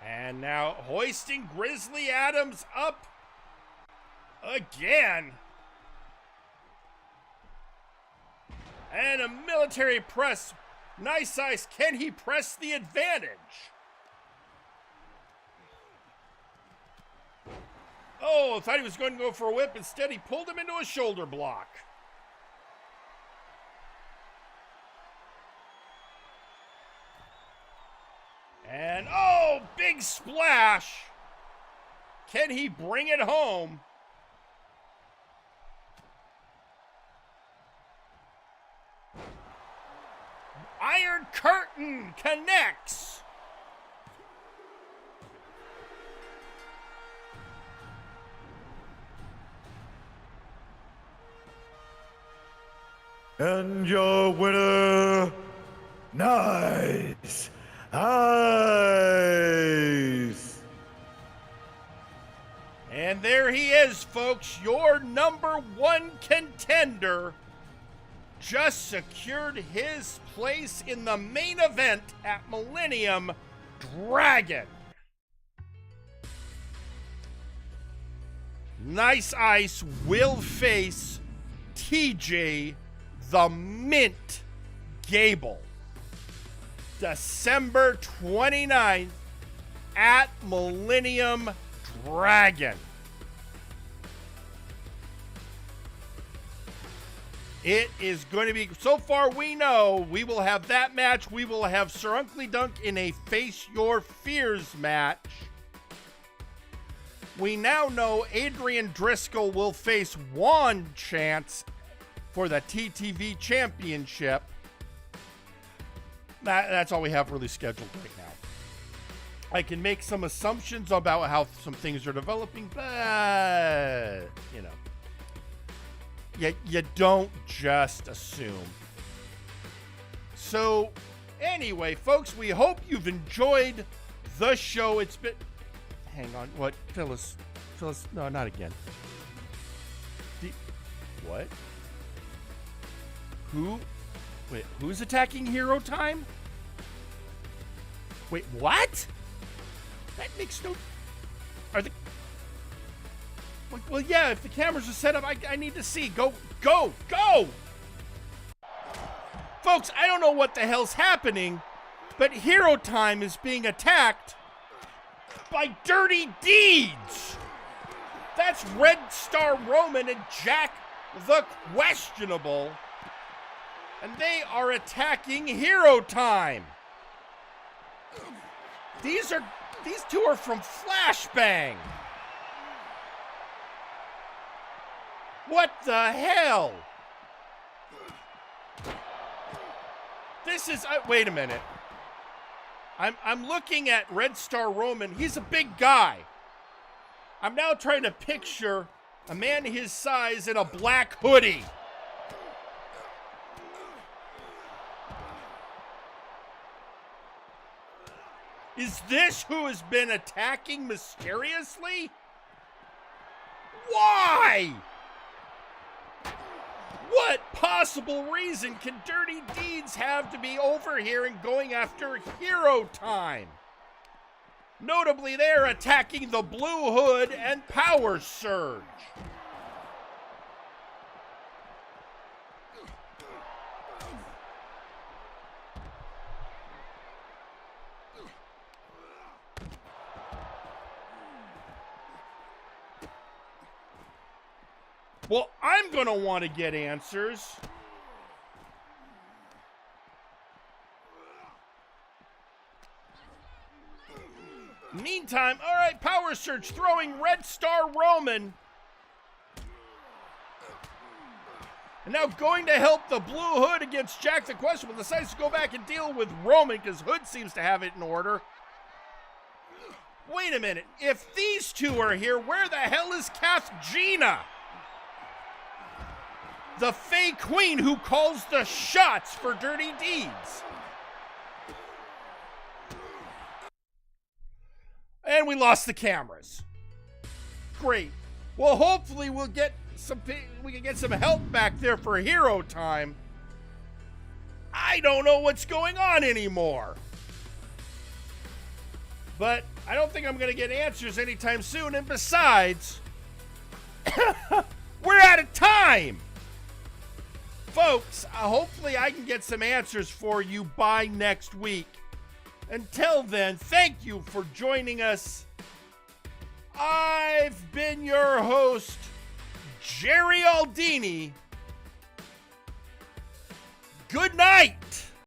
And now hoisting Grizzly Adams up again. And a military press. Nice Ice, can he press the advantage? Oh, I thought he was going to go for a whip. Instead, he pulled him into a shoulder block. And, oh, big splash. Can he bring it home? Iron Curtain connects. And your winner, Nice Ice. And there he is, folks, your number one contender. Just secured his place in the main event at Millennium Dragon. Nice Ice will face TJ the Mint Gable December 29th at Millennium Dragon. It is going to be, so far we know, we will have that match. We will have Sir Uncle Dunk in a Face Your Fears match. We now know Adrian Driscoll will face Juan Chance for the TTV Championship. That's all we have really scheduled right now. I can make some assumptions about how some things are developing, but, you know. You don't just assume. So, anyway, folks, we hope you've enjoyed the show. It's been... Hang on. What? Phyllis. No, not again. What? Wait, who's attacking Hero Time? Wait, what? That makes no... Are the... Well, yeah, if the cameras are set up, I need to see. Go! Folks, I don't know what the hell's happening, but Hero Time is being attacked by Dirty Deeds! That's Red Star Roman and Jack the Questionable, and they are attacking Hero Time. These two are from Flashbang. What the hell? This is, wait a minute. I'm looking at Red Star Roman. He's a big guy. I'm now trying to picture a man his size in a black hoodie. Is this who has been attacking mysteriously? Why? What possible reason can Dirty Deeds have to be over here and going after Hero Time? Notably, they're attacking the Blue Hood and Power Surge. Well, I'm going to want to get answers. Meantime, all right, Power Surge throwing Red Star Roman. And now going to help the Blue Hood against Jack the Questionable. Decides to go back and deal with Roman because Hood seems to have it in order. Wait a minute. If these two are here, where the hell is Kath Gina? The Fey Queen who calls the shots for Dirty Deeds. And we lost the cameras. Great. Well, hopefully we can get some help back there for Hero Time. I don't know what's going on anymore. But I don't think I'm going to get answers anytime soon. And besides, we're out of time. Folks, hopefully I can get some answers for you by next week. Until then, thank you for joining us. I've been your host, Jerry Aldini. Good night.